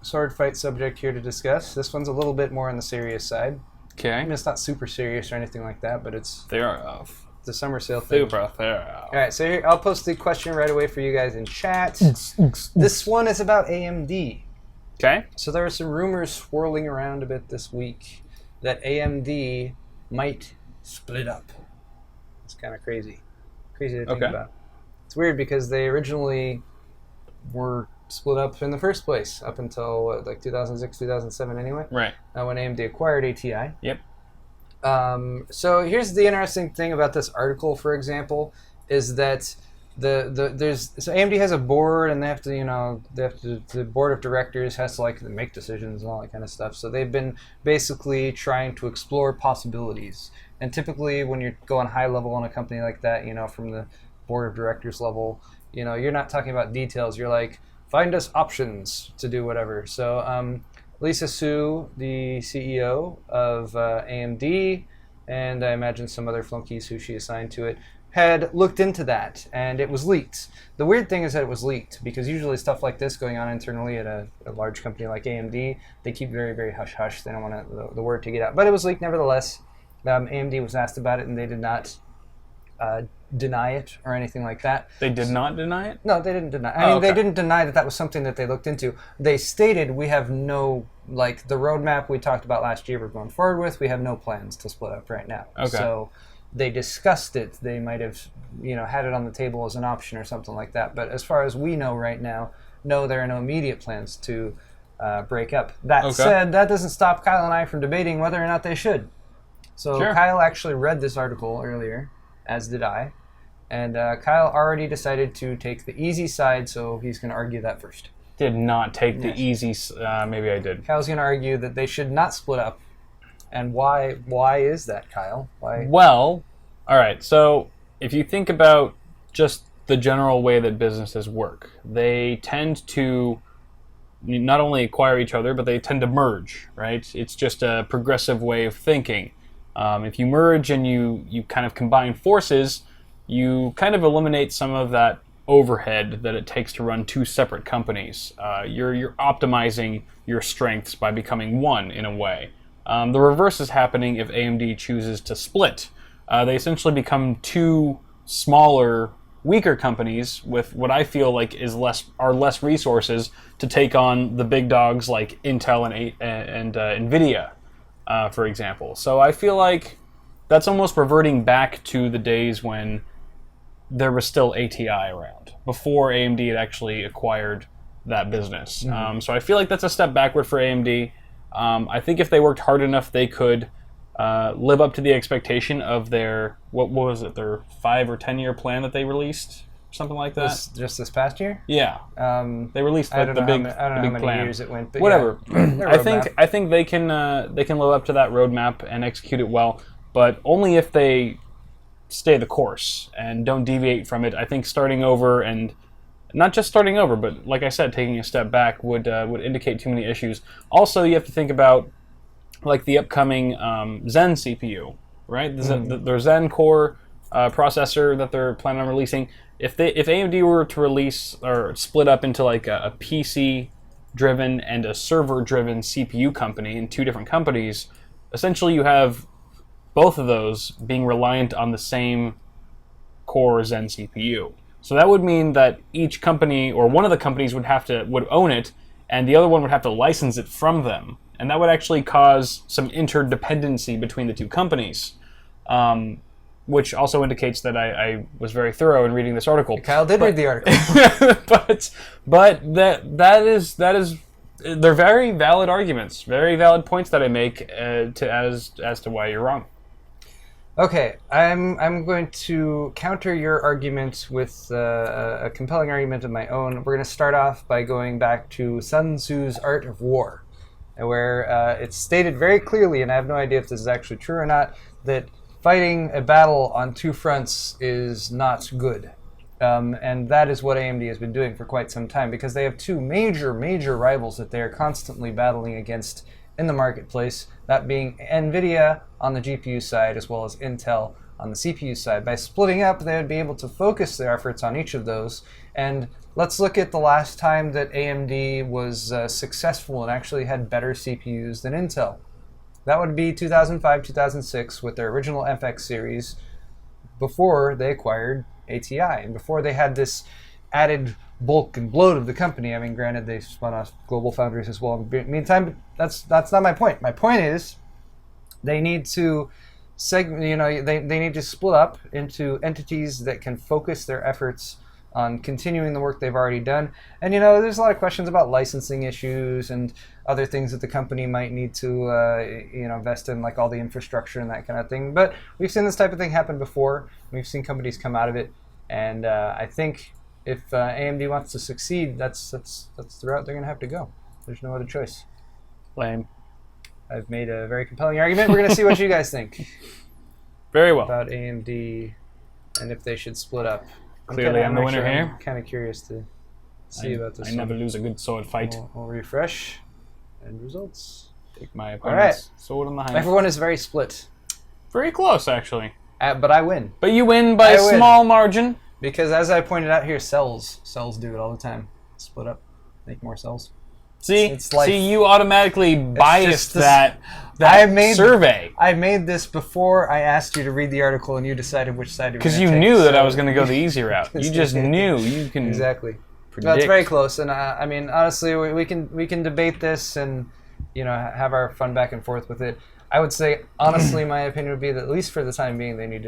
sword fight subject here to discuss. This one's a little bit more on the serious side. Okay. I mean, it's not super serious or anything like that, but it's the summer sale thing. Super fair. All right, so here, I'll post the question right away for you guys in chat. This one is about AMD. Okay. So there are some rumors swirling around a bit this week that AMD might split up. It's kind of crazy to think about. It's weird because they originally were split up in the first place up until like 2006, 2007 anyway. Right. When AMD acquired ATI. Yep. So here's the interesting thing about this article, for example, is that so AMD has a board, and they have to the board of directors has to like make decisions and all that kind of stuff. So they've been basically trying to explore possibilities. And typically when you're going high level on a company like that, from the board of directors level, you're not talking about details. You're like, find us options to do whatever. So Lisa Su, the CEO of AMD, and I imagine some other flunkies who she assigned to it, had looked into that, and it was leaked. The weird thing is that it was leaked, because usually stuff like this going on internally at a large company like AMD, they keep very, very hush-hush. They don't want the word to get out. But it was leaked nevertheless. AMD was asked about it, and they did not deny it or anything like that. They did not deny it? No, they didn't deny it. I mean, they didn't deny that was something that they looked into. They stated, we have no like the roadmap we talked about last year we're going forward with, we have no plans to split up right now. Okay. So they discussed it. They might have, had it on the table as an option or something like that. But as far as we know right now, no, there are no immediate plans to break up. That said, that doesn't stop Kyle and I from debating whether or not they should. So Kyle actually read this article earlier, as did I. And Kyle already decided to take the easy side, so he's going to argue that first. Did not take the easy. Maybe I did. Kyle's going to argue that they should not split up. And why is that, Kyle? Why? Well, all right. So if you think about just the general way that businesses work, they tend to not only acquire each other, but they tend to merge, right? It's just a progressive way of thinking. If you merge and you kind of combine forces, you kind of eliminate some of that overhead that it takes to run two separate companies. You're optimizing your strengths by becoming one in a way. The reverse is happening if AMD chooses to split. They essentially become two smaller, weaker companies with what I feel like are less resources to take on the big dogs like Intel and Nvidia, for example. So I feel like that's almost reverting back to the days when there was still ATI around, before AMD had actually acquired that business. So I feel like that's a step backward for AMD. I think if they worked hard enough, they could live up to the expectation of their, what was it, their 5 or 10 year plan that they released, something like that. Just this past year? Yeah. They released the big I don't know how many plan. Years it went, but whatever. Yeah, I think they can live up to that roadmap and execute it well, but only if they stay the course and don't deviate from it. I think starting over, and not just starting over, but like I said, taking a step back would indicate too many issues. Also, you have to think about like the upcoming Zen CPU, right? Their Zen core processor that they're planning on releasing. If AMD were to release or split up into like a PC driven and a server driven CPU company in two different companies, essentially you have both of those being reliant on the same core Zen CPU. So that would mean that each company, or one of the companies, would own it, and the other one would have to license it from them. And that would actually cause some interdependency between the two companies, which also indicates that I was very thorough in reading this article. Kyle did read the article. but that is they're very valid arguments, very valid points that I make as to why you're wrong. Okay, I'm going to counter your argument with a compelling argument of my own. We're going to start off by going back to Sun Tzu's Art of War, where it's stated very clearly, and I have no idea if this is actually true or not, that fighting a battle on two fronts is not good. And that is what AMD has been doing for quite some time, because they have two major rivals that they are constantly battling against in the marketplace, that being Nvidia on the GPU side as well as Intel on the CPU side. By splitting up, they would be able to focus their efforts on each of those. And let's look at the last time that AMD was successful and actually had better CPUs than Intel. That would be 2005, 2006 with their original FX series, before they acquired ATI and before they had this added bulk and bloat of the company. I mean, granted, they spun off Global Foundries as well in the meantime, but that's not my point. My point is they need to they need to split up into entities that can focus their efforts on continuing the work they've already done. And there's a lot of questions about licensing issues and other things that the company might need to invest in, like all the infrastructure and that kind of thing. But we've seen this type of thing happen before. We've seen companies come out of it, and I think if AMD wants to succeed, that's the route they're going to have to go. There's no other choice. Lame. I've made a very compelling argument. We're going to see what you guys think. Very well. About AMD and if they should split up. Clearly, I'm the winner here. I'm kind of curious to see about this. I never lose a good sword fight. We'll refresh. And results. Take my opponent's sword on the hind. Everyone is very split. Very close, actually. But I win. But you win by a small margin. Because as I pointed out here, cells do it all the time. Split up, make more cells. See, you automatically biased that survey. I made this before I asked you to read the article, and you decided which side you were going to take. Because you knew that I was going to go the easy route. You just knew. You can exactly. predict. No, it's very close, and I mean, honestly, we can debate this, and have our fun back and forth with it. I would say, honestly, my opinion would be that at least for the time being, they need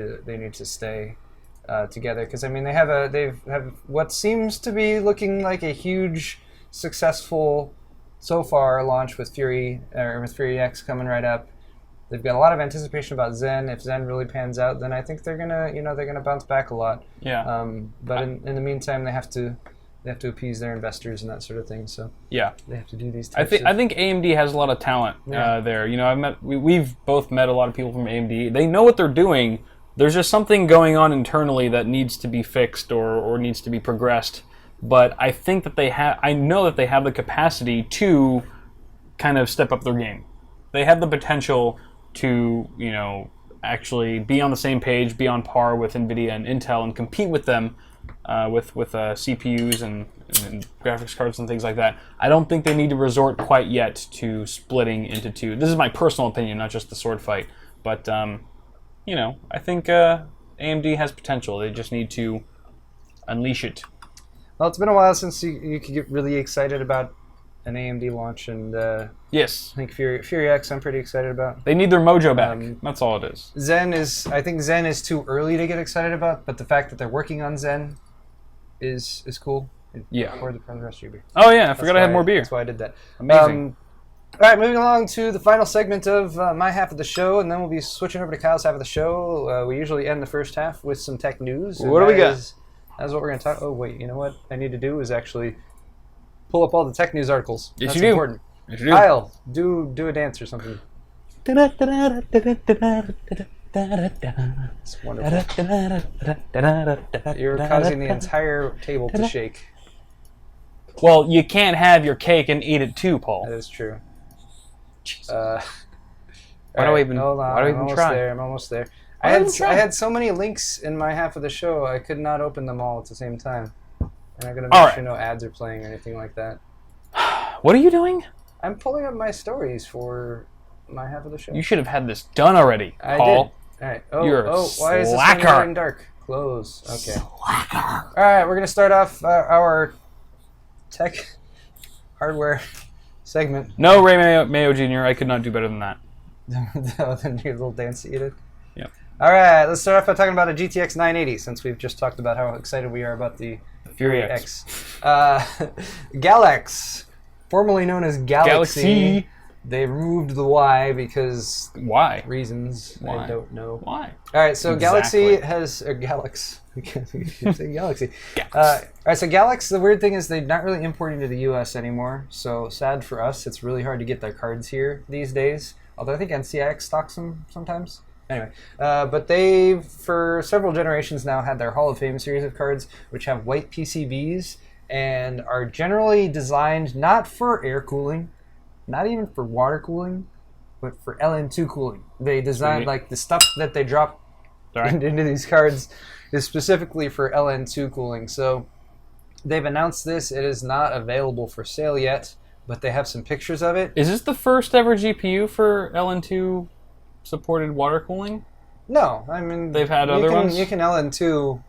to stay together, because I mean they have what seems to be looking like a huge successful so far launch with Fury X coming right up. They've got a lot of anticipation about Zen. If Zen really pans out, then I think they're gonna bounce back a lot. Yeah. But in the meantime, they have to appease their investors and that sort of thing. So yeah, they have to do these. I think AMD has a lot of talent there. We've both met a lot of people from AMD. They know what they're doing. There's just something going on internally that needs to be fixed or needs to be progressed. But I think that I know that they have the capacity to kind of step up their game. They have the potential to, actually be on the same page, be on par with Nvidia and Intel, and compete with them with CPUs and graphics cards and things like that. I don't think they need to resort quite yet to splitting into two. This is my personal opinion, not just the Swordfight. But, I think AMD has potential. They just need to unleash it. Well, it's been a while since you could get really excited about an AMD launch, and yes, I think Fury X I'm pretty excited about. They need their mojo back. That's all it is. I think Zen is too early to get excited about, but the fact that they're working on Zen is cool. Yeah. Pour the rest of your beer. Oh yeah, I forgot I had more beer. That's why I did that. Amazing. All right, moving along to the final segment of my half of the show, and then we'll be switching over to Kyle's half of the show. We usually end the first half with some tech news. What do we got? That's what we're going to talk. Oh wait, you know what I need to do is actually pull up all the tech news articles. Yes, That's you do. Important. Yes, you do. Kyle, do a dance or something. It's wonderful. You're causing the entire table to shake. Well, you can't have your cake and eat it too, Paul. That is true. Why do I even try? I'm almost there. I had so many links in my half of the show, I could not open them all at the same time. And I'm going to make sure no ads are playing or anything like that. What are you doing? I'm pulling up my stories for my half of the show. You should have had this done already, Paul. I did. All right. You're why is this slacker. thing getting dark? Close. Okay. Slacker. All right, we're going to start off our tech hardware segment. No, Ray Mayo Jr., I could not do better than that. Than your little dance that you did? Yep. All right, let's start off by talking about a GTX 980, since we've just talked about how excited we are about the Fury X. Galax, formerly known as Galaxy. Galaxy. They removed the Y because... Why? Reasons. Why? I don't know. Why? All right, so Exactly. Galaxy has... Galax. We can't say Galaxy. All right, so Galax, the weird thing is they're not really importing to the U.S. anymore, so sad for us. It's really hard to get their cards here these days, although I think NCIX stocks them sometimes. Anyway, but they've, for several generations now, had their Hall of Fame series of cards, which have white PCBs and are generally designed not for air cooling, not even for water cooling, but for LN2 cooling. They designed, like, the stuff that they drop into these cards is specifically for LN2 cooling. So they've announced this. It is not available for sale yet, but they have some pictures of it. Is this the first ever GPU for LN2 supported water cooling? No, I mean... They've had other ones? You can LN2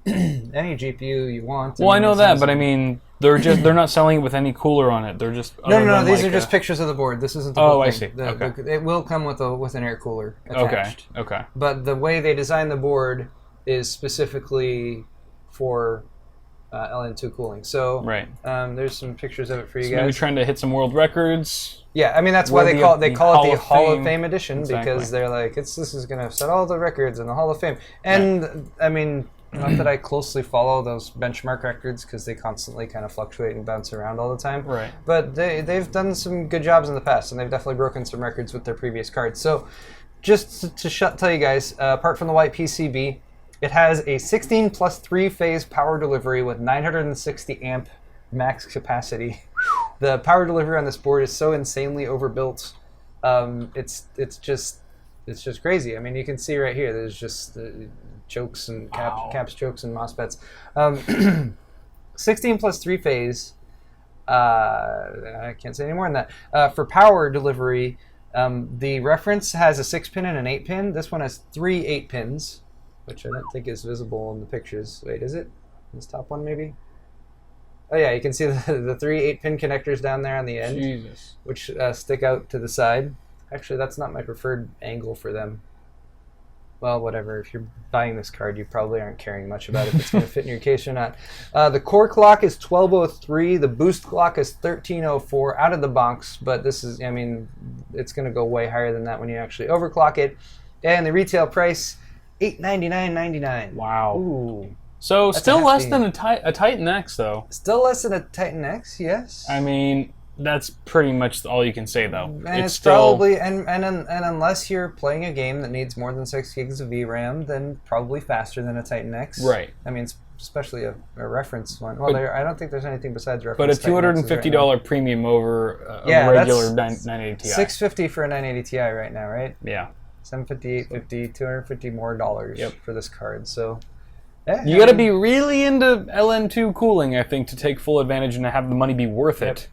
any GPU you want. Well, I know that, but I mean, they're not selling it with any cooler on it. They're just... No, these are just pictures of the board. This isn't the whole thing. I see. Okay. It will come with an air cooler attached. Okay. But the way they designed the board is specifically for LN2 cooling. So there's some pictures of it for you guys. Maybe trying to hit some world records. Yeah, I mean that's why they call it the Hall of Fame edition, exactly. Because they're like this is going to set all the records in the Hall of Fame. And I mean, not that I closely follow those benchmark records because they constantly kind of fluctuate and bounce around all the time. Right. But they've done some good jobs in the past, and they've definitely broken some records with their previous cards. So just to tell you guys, apart from the white PCB, it has a 16 plus 3-phase power delivery with 960 amp max capacity. The power delivery on this board is so insanely overbuilt. It's just crazy. I mean, you can see right here. There's just chokes and caps, chokes, and MOSFETs. 16 plus 3-phase. I can't say any more than that. For power delivery, the reference has a 6-pin and an 8-pin. This one has 3 8-pins, which I don't think is visible in the pictures. Wait, is it? This top one, maybe? Oh yeah, you can see the 3 8-pin connectors down there on the end, Jesus. which stick out to the side. Actually, that's not my preferred angle for them. Well, whatever. If you're buying this card, you probably aren't caring much about if it's going to fit in your case or not. The core clock is 1203. The boost clock is 1304 out of the box, but this is, I mean, it's going to go way higher than that when you actually overclock it. And the retail price, $899.99. Wow. Ooh. So That's still a less hefty- than a Titan X, though. Still less than a Titan X, yes. I mean, that's pretty much all you can say, though. And it's still, probably and unless you're playing a game that needs more than 6 gigs of VRAM, then probably faster than a Titan X. Right. I mean, especially a reference one. Well, I don't think there's anything besides reference. But a Titan Xs $250 right now. premium over a Yeah, regular that's 980 Ti. $650 for a 980 Ti right now, right? Yeah. $750, $850, $250 more dollars for this card. So. Yeah, You got to be really into LN2 cooling, I think, to take full advantage and to have the money be worth it.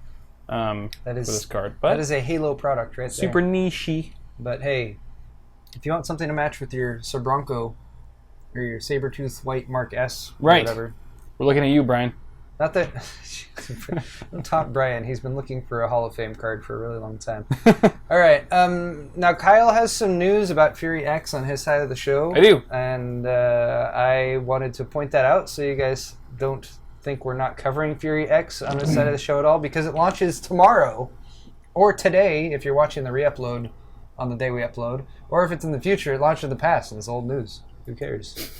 That is, for this card. But that is a Halo product right super there. niche-y. But hey, if you want something to match with your Sabronco or your Sabertooth White Mark S or Right. whatever. We're looking at you, Brian. Not that don't talk Brian. He's been looking for a Hall of Fame card for a really long time. All right. Now Kyle has some news about Fury X on his side of the show. I do. And I wanted to point that out so you guys don't think we're not covering Fury X on this side of the show at all, because it launches tomorrow or today if you're watching the re-upload on the day we upload, or if it's in the future, it launched in the past and it's old news. Who cares?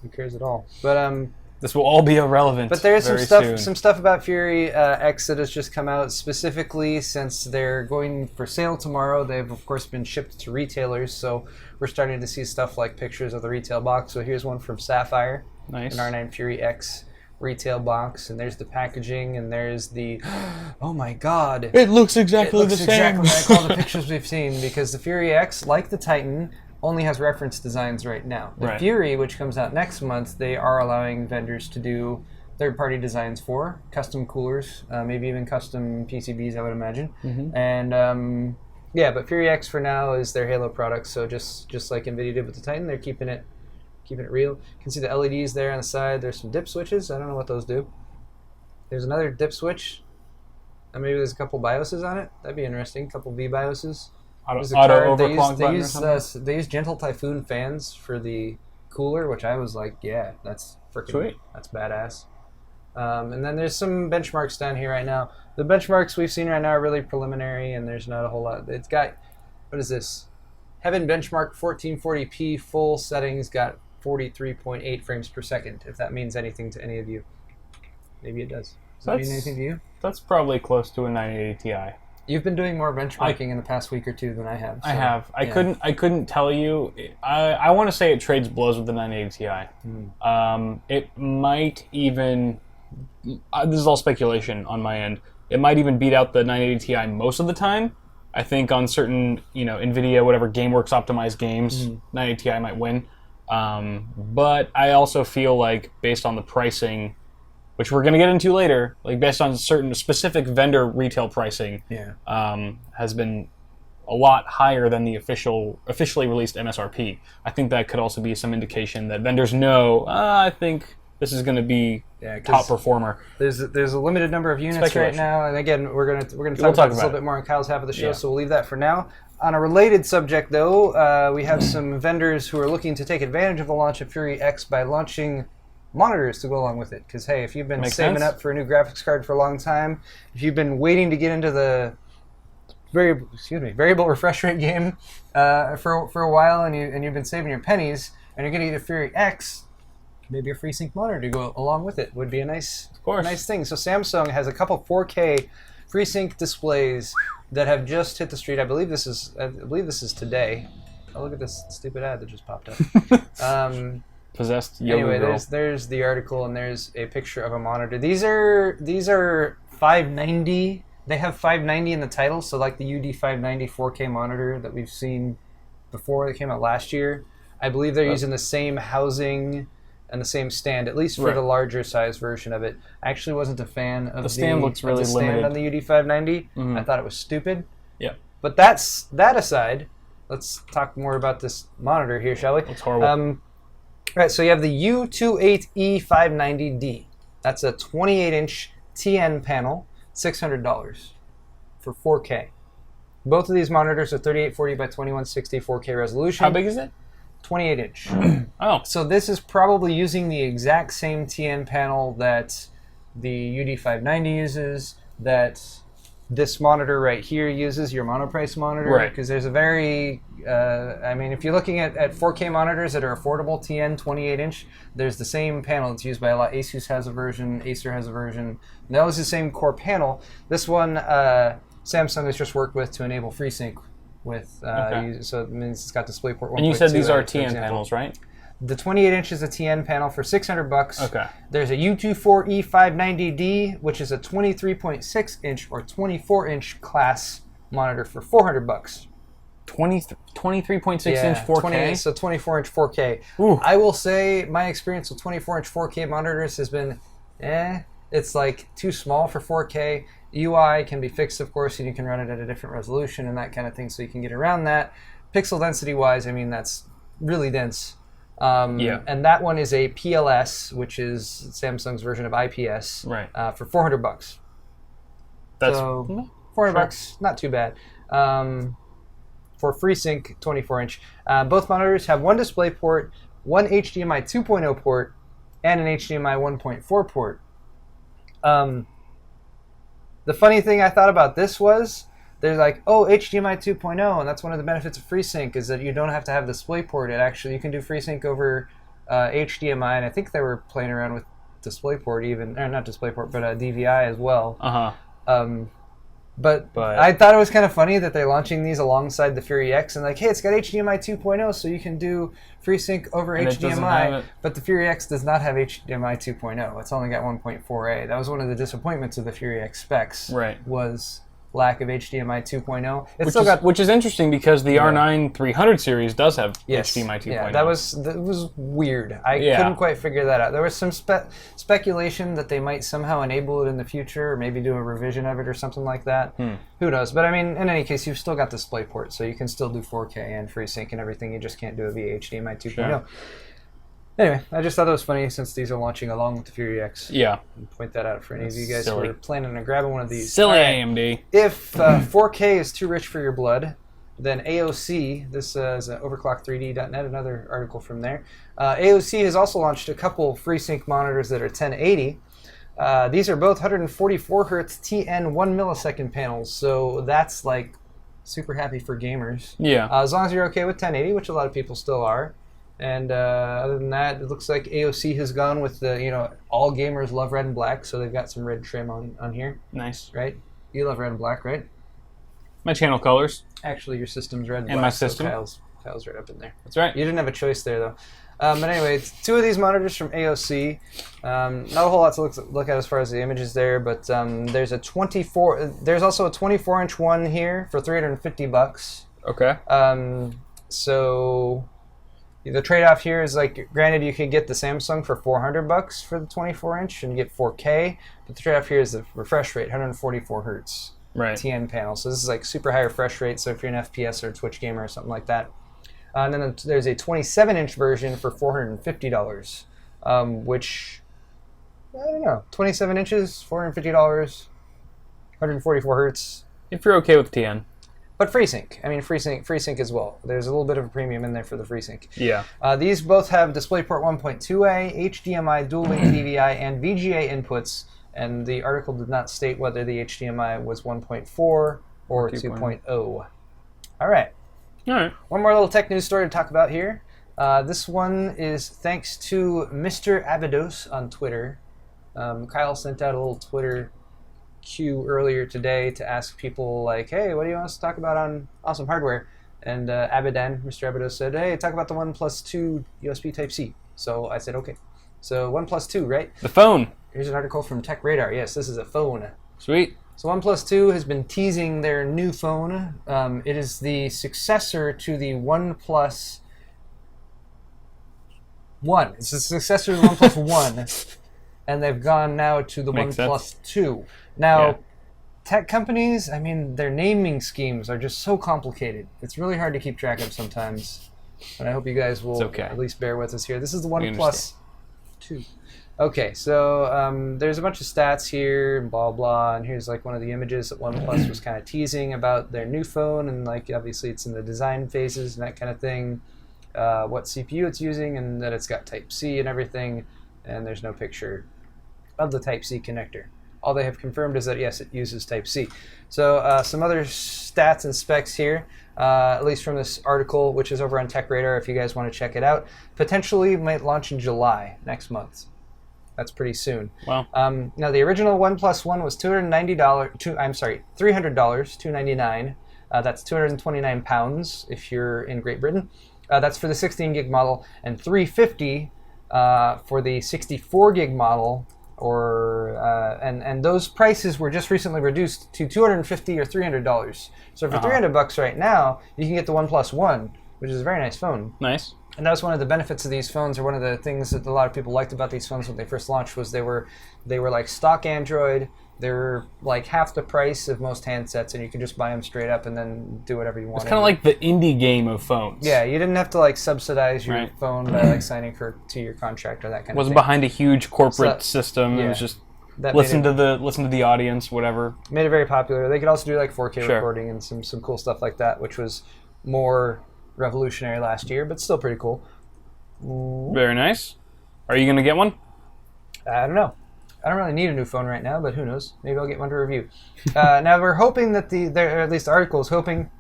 Who cares at all? But This will all be irrelevant. But there's very some soon. stuff about Fury X that has just come out, specifically since they're going for sale tomorrow. They've of course been shipped to retailers, so we're starting to see stuff like pictures of the retail box. So here's one from Sapphire, Nice. an R9 Fury X retail box, and there's the packaging, and there's the oh my god, It looks exactly it looks the same. exactly like all the pictures we've seen, because the Fury X, like the Titan, only has reference designs right now. The Right. Fury, which comes out next month, they are allowing vendors to do third-party designs for custom coolers, maybe even custom PCBs, I would imagine. Mm-hmm. And yeah, but Fury X for now is their Halo product. So just like Nvidia did with the Titan, they're keeping it real. You can see the LEDs there on the side. There's some dip switches. I don't know what those do. There's another dip switch. And maybe there's a couple BIOSes on it. That'd be interesting. A couple V BIOSes. There's a Auto card. overclock They button or use something? they use Gentle Typhoon fans for the cooler, which I was like, yeah, that's freaking Sweet. That's badass. And then there's some benchmarks down here right now. The benchmarks we've seen right now are really preliminary, and there's not a whole lot. It's got, what is this? Heaven benchmark 1440p full settings, got 43.8 frames per second, if that means anything to any of you. Maybe it does. Does that mean anything to you? That's probably close to a 980 Ti. You've been doing more benchmarking in the past week or two than I have. I so, have. I yeah. couldn't tell you. I want to say it trades blows with the 980 Ti. It might even. This is all speculation on my end. It might even beat out the 980 Ti most of the time. I think on certain, Nvidia, whatever GameWorks optimized games, 980 Ti might win. But I also feel like based on the pricing, which we're going to get into later, like based on certain specific vendor retail pricing, has been a lot higher than the officially released MSRP. I think that could also be some indication that vendors know, I think this is going to be top performer. There's a limited number of units right Speculation. now, and again, we're gonna talk We'll about talk this a about little it. bit more on Kyle's half of the show, Yeah. so we'll leave that for now. On a related subject, though, we have some vendors who are looking to take advantage of the launch of Fury X by launching monitors to go along with it. Because hey, if you've been Makes saving sense. up for a new graphics card for a long time, if you've been waiting to get into the variable refresh rate game for a while, and you've been saving your pennies, and you're going to get a Fury X, maybe a FreeSync monitor to go along with it would be a nice thing. So Samsung has a couple 4K FreeSync displays that have just hit the street. I believe this is today. Oh, look at this stupid ad that just popped up. Possessed yoga Anyway, girl. there's the article, and there's a picture of a monitor. These are 590. They have 590 in the title, so like the UD 590 4K monitor that we've seen before that came out last year. I believe they're using the same housing and the same stand, at least for the larger size version of it. I actually wasn't a fan of The stand looks really of the stand limited. on the UD 590. Mhm. I thought it was stupid. Yeah. But that aside, let's talk more about this monitor here, shall we? It's horrible. All right, so you have the U28E590D. That's a 28-inch TN panel, $600 for 4K. Both of these monitors are 3840 by 2160 4K resolution. How big is it? 28 inch. Oh. So this is probably using the exact same TN panel that the UD590 uses, that this monitor right here uses, your monoprice monitor. Right. Because there's a very, I mean, if you're looking at 4K monitors that are affordable, TN 28 inch, there's the same panel that's used by a lot. Asus has a version, Acer has a version. And that was the same core panel. This one, Samsung has just worked with to enable FreeSync with, so it means it's got DisplayPort 1.2. And you said these are for TN example. panels, right? The 28 inch is a TN panel for $600. Okay. There's a U24E590D, which is a 23.6 inch or 24 inch class monitor for $400. 23.6 inch 4K? So 24 inch 4K. Ooh. I will say my experience with 24 inch 4K monitors has been, it's like too small for 4K. UI can be fixed, of course, and you can run it at a different resolution and that kind of thing, so you can get around that. Pixel density wise, I mean, that's really dense. And that one is a PLS, which is Samsung's version of IPS, right? For $400. That's so $400, not too bad. For FreeSync 24 inch, both monitors have one DisplayPort, one HDMI 2.0 port, and an HDMI 1.4 port. The funny thing I thought about this was, there's like, oh, HDMI 2.0, and that's one of the benefits of FreeSync, is that you don't have to have DisplayPort. It actually, you can do FreeSync over HDMI, and I think they were playing around with DisplayPort even, or not DisplayPort, but DVI as well. But I thought it was kind of funny that they're launching these alongside the Fury X, and like, hey, it's got HDMI 2.0, so you can do FreeSync over and HDMI, but the Fury X does not have HDMI 2.0. It's only got 1.4a. That was one of the disappointments of the Fury X specs, was lack of HDMI 2.0. Which is interesting because the R9 300 series does have HDMI 2.0. Yeah, that was weird. I couldn't quite figure that out. There was some speculation that they might somehow enable it in the future, or maybe do a revision of it or something like that. Who knows? But I mean, in any case, you've still got DisplayPort, so you can still do 4K and FreeSync and everything. You just can't do it via HDMI 2.0. Sure. Anyway, I just thought that was funny since these are launching along with the Fury X. Yeah. I'll point that out for any of you guys who are planning on grabbing one of these. Silly AMD. If 4K is too rich for your blood, then AOC, this is overclock3d.net, another article from there. AOC has also launched a couple FreeSync monitors that are 1080. These are both 144 Hz TN 1 millisecond panels, so that's like super happy for gamers. Yeah. As long as you're okay with 1080, which a lot of people still are. And other than that, it looks like AOC has gone with the, all gamers love red and black, so they've got some red trim on here. Nice. Right? You love red and black, right? My channel colors. Actually, your system's red and black. And my system. So Kyle's right up in there. That's right. You didn't have a choice there, though. But anyway, it's two of these monitors from AOC. Not a whole lot to look at as far as the images there, but there's also a 24-inch one here for $350. Okay. So the trade-off here is, like, granted, you could get the Samsung for $400 for the 24-inch and get 4K, but the trade-off here is the refresh rate, 144 hertz. Right. TN panel. So this is like super high refresh rate, so if you're an FPS or a Twitch gamer or something like that. And then there's a 27-inch version for $450, which, I don't know, 27 inches, $450, 144 hertz. If you're okay with TN. But FreeSync. I mean, FreeSync as well. There's a little bit of a premium in there for the FreeSync. Yeah. These both have DisplayPort 1.2a, HDMI, dual-link DVI, and VGA inputs, and the article did not state whether the HDMI was 1.4 or 2.0. All right. All right. One more little tech news story to talk about here. This one is thanks to Mr. Abydos on Twitter. Kyle sent out a little Twitter queue earlier today to ask people, like, hey, what do you want us to talk about on Awesome Hardware? And Mr. Abydos said, hey, talk about the OnePlus 2 USB Type-C. So I said, okay. So OnePlus 2, right? The phone. Here's an article from Tech Radar. Yes, this is a phone. Sweet. So OnePlus 2 has been teasing their new phone. It is the successor to the OnePlus 1. It's the successor to the OnePlus 1. And they've gone now to the OnePlus 2. Now, tech companies, I mean, their naming schemes are just so complicated. It's really hard to keep track of sometimes. But I hope you guys will at least bear with us here. This is the OnePlus 2. Okay, so there's a bunch of stats here, and blah blah, and here's like one of the images that OnePlus was kind of teasing about their new phone, and like obviously it's in the design phases and that kind of thing. What CPU it's using, and that it's got Type-C and everything, and there's no picture of the Type-C connector. All they have confirmed is that yes, it uses Type-C. So some other stats and specs here, at least from this article, which is over on Tech Radar. If you guys want to check it out, potentially might launch in July next month. That's pretty soon. Wow. Now the original OnePlus One was $300, $299. That's 229 pounds if you're in Great Britain. That's for the 16 gig model, and $350 for the 64 gig model. And those prices were just recently reduced to $250 or $300. So for $300 right now, you can get the OnePlus One, which is a very nice phone. Nice. And that was one of the benefits of these phones, or one of the things that a lot of people liked about these phones when they first launched, was they were like stock Android. They were like half the price of most handsets, and you could just buy them straight up and then do whatever you wanted. It's kind of like the indie game of phones. Yeah, you didn't have to like subsidize your phone by like signing to your contract or that kind of thing. It wasn't behind a huge corporate system. Yeah. It was just listen to the audience, whatever. Made it very popular. They could also do like 4K recording and some cool stuff like that, which was more revolutionary last year, but still pretty cool. Very nice. Are you going to get one? I don't know. I don't really need a new phone right now, but who knows? Maybe I'll get one to review. Now we're hoping that or at least the article is hoping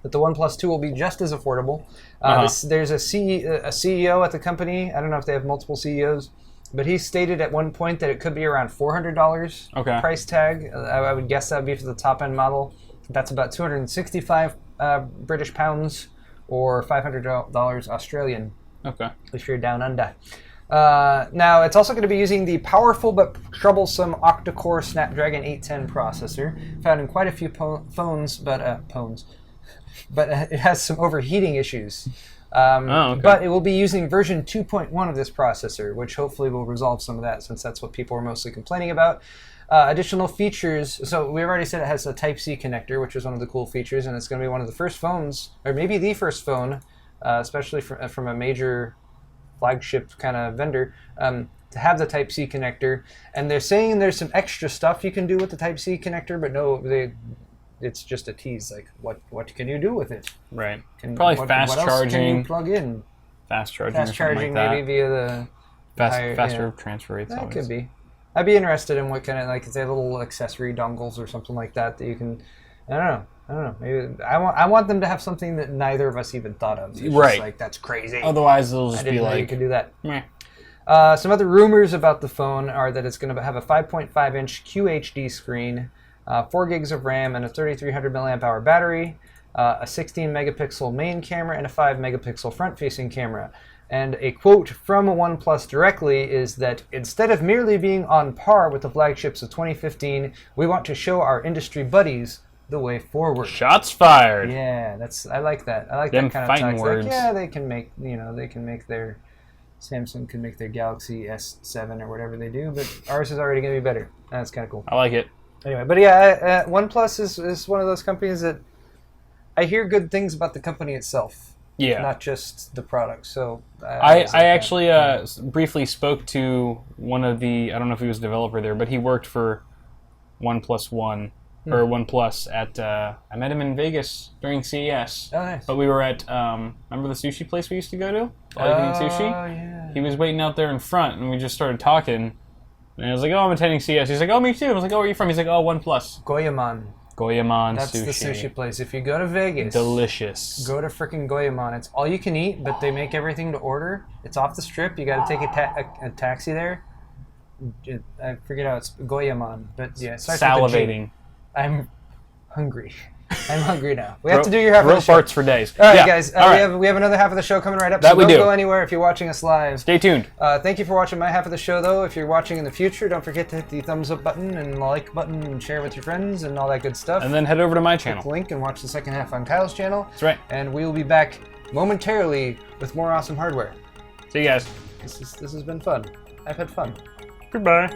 that the OnePlus 2 will be just as affordable. There's a CEO at the company. I don't know if they have multiple CEOs, but he stated at one point that it could be around $400 price tag. I would guess that would be for the top end model. That's about 265 British pounds, or $500 Australian. Okay. If you're down under. Now, it's also going to be using the powerful but troublesome octa-core Snapdragon 810 processor, found in quite a few phones, but it has some overheating issues. But it will be using version 2.1 of this processor, which hopefully will resolve some of that, since that's what people are mostly complaining about. Additional features, so we've already said it has a Type-C connector, which is one of the cool features, and it's going to be one of the first phones, or maybe the first phone, especially from a major flagship kind of vendor, to have the Type-C connector. And they're saying there's some extra stuff you can do with the Type-C connector, but no, it's just a tease. Like, what can you do with it? Right. Probably fast charging. Else can you plug in? Fast charging. Fast charging, like maybe via the faster transfer rates. That could be. I'd be interested in what kind of, like, if they have little accessory dongles or something like that you can. I don't know. Maybe I want them to have something that neither of us even thought of. It's just like, that's crazy. Otherwise, it'll just be like, you could do that. Meh. Some other rumors about the phone are that it's going to have a 5.5-inch QHD screen, 4 gigs of RAM, and a 3,300 milliamp hour battery, a 16 megapixel main camera, and a 5 megapixel front-facing camera. And a quote from OnePlus directly is that instead of merely being on par with the flagships of 2015, we want to show our industry buddies the way forward. Shots fired. Yeah, I like that. I like them that kind of fighting words. Like, yeah, they can make their Samsung can make their Galaxy S7 or whatever they do, but ours is already going to be better. That's kind of cool. I like it. Anyway, but yeah, OnePlus is one of those companies that I hear good things about the company itself. Yeah. Not just the product. So I actually briefly spoke to one of the, I don't know if he was a developer there, but he worked for OnePlus One. Or OnePlus at, I met him in Vegas during CES. Oh, nice. But we were at, remember the sushi place we used to go to? All you can eat sushi? Oh, yeah. He was waiting out there in front, and we just started talking. And I was like, oh, I'm attending CES. He's like, oh, me too. I was like, oh, where are you from? He's like, oh, OnePlus. Goemon That's sushi. That's the sushi place. If you go to Vegas, delicious. Go to freaking Goemon. It's all you can eat, but they make everything to order. It's off the strip. You got to take a taxi there. I forget how it's Goemon, but yeah, it starts with a G. Salivating. I'm hungry. I'm hungry now. We have to do your half of the show. Parts for days. All right, guys. We have another half of the show coming right up. So don't go anywhere if you're watching us live. Stay tuned. Thank you for watching my half of the show, though. If you're watching in the future, don't forget to hit the thumbs up button and the like button and share with your friends and all that good stuff. And then head over to my channel. Click the link and watch the second half on Kyle's channel. That's right. And we will be back momentarily with more awesome hardware. See you guys. This has been fun. I've had fun. Goodbye.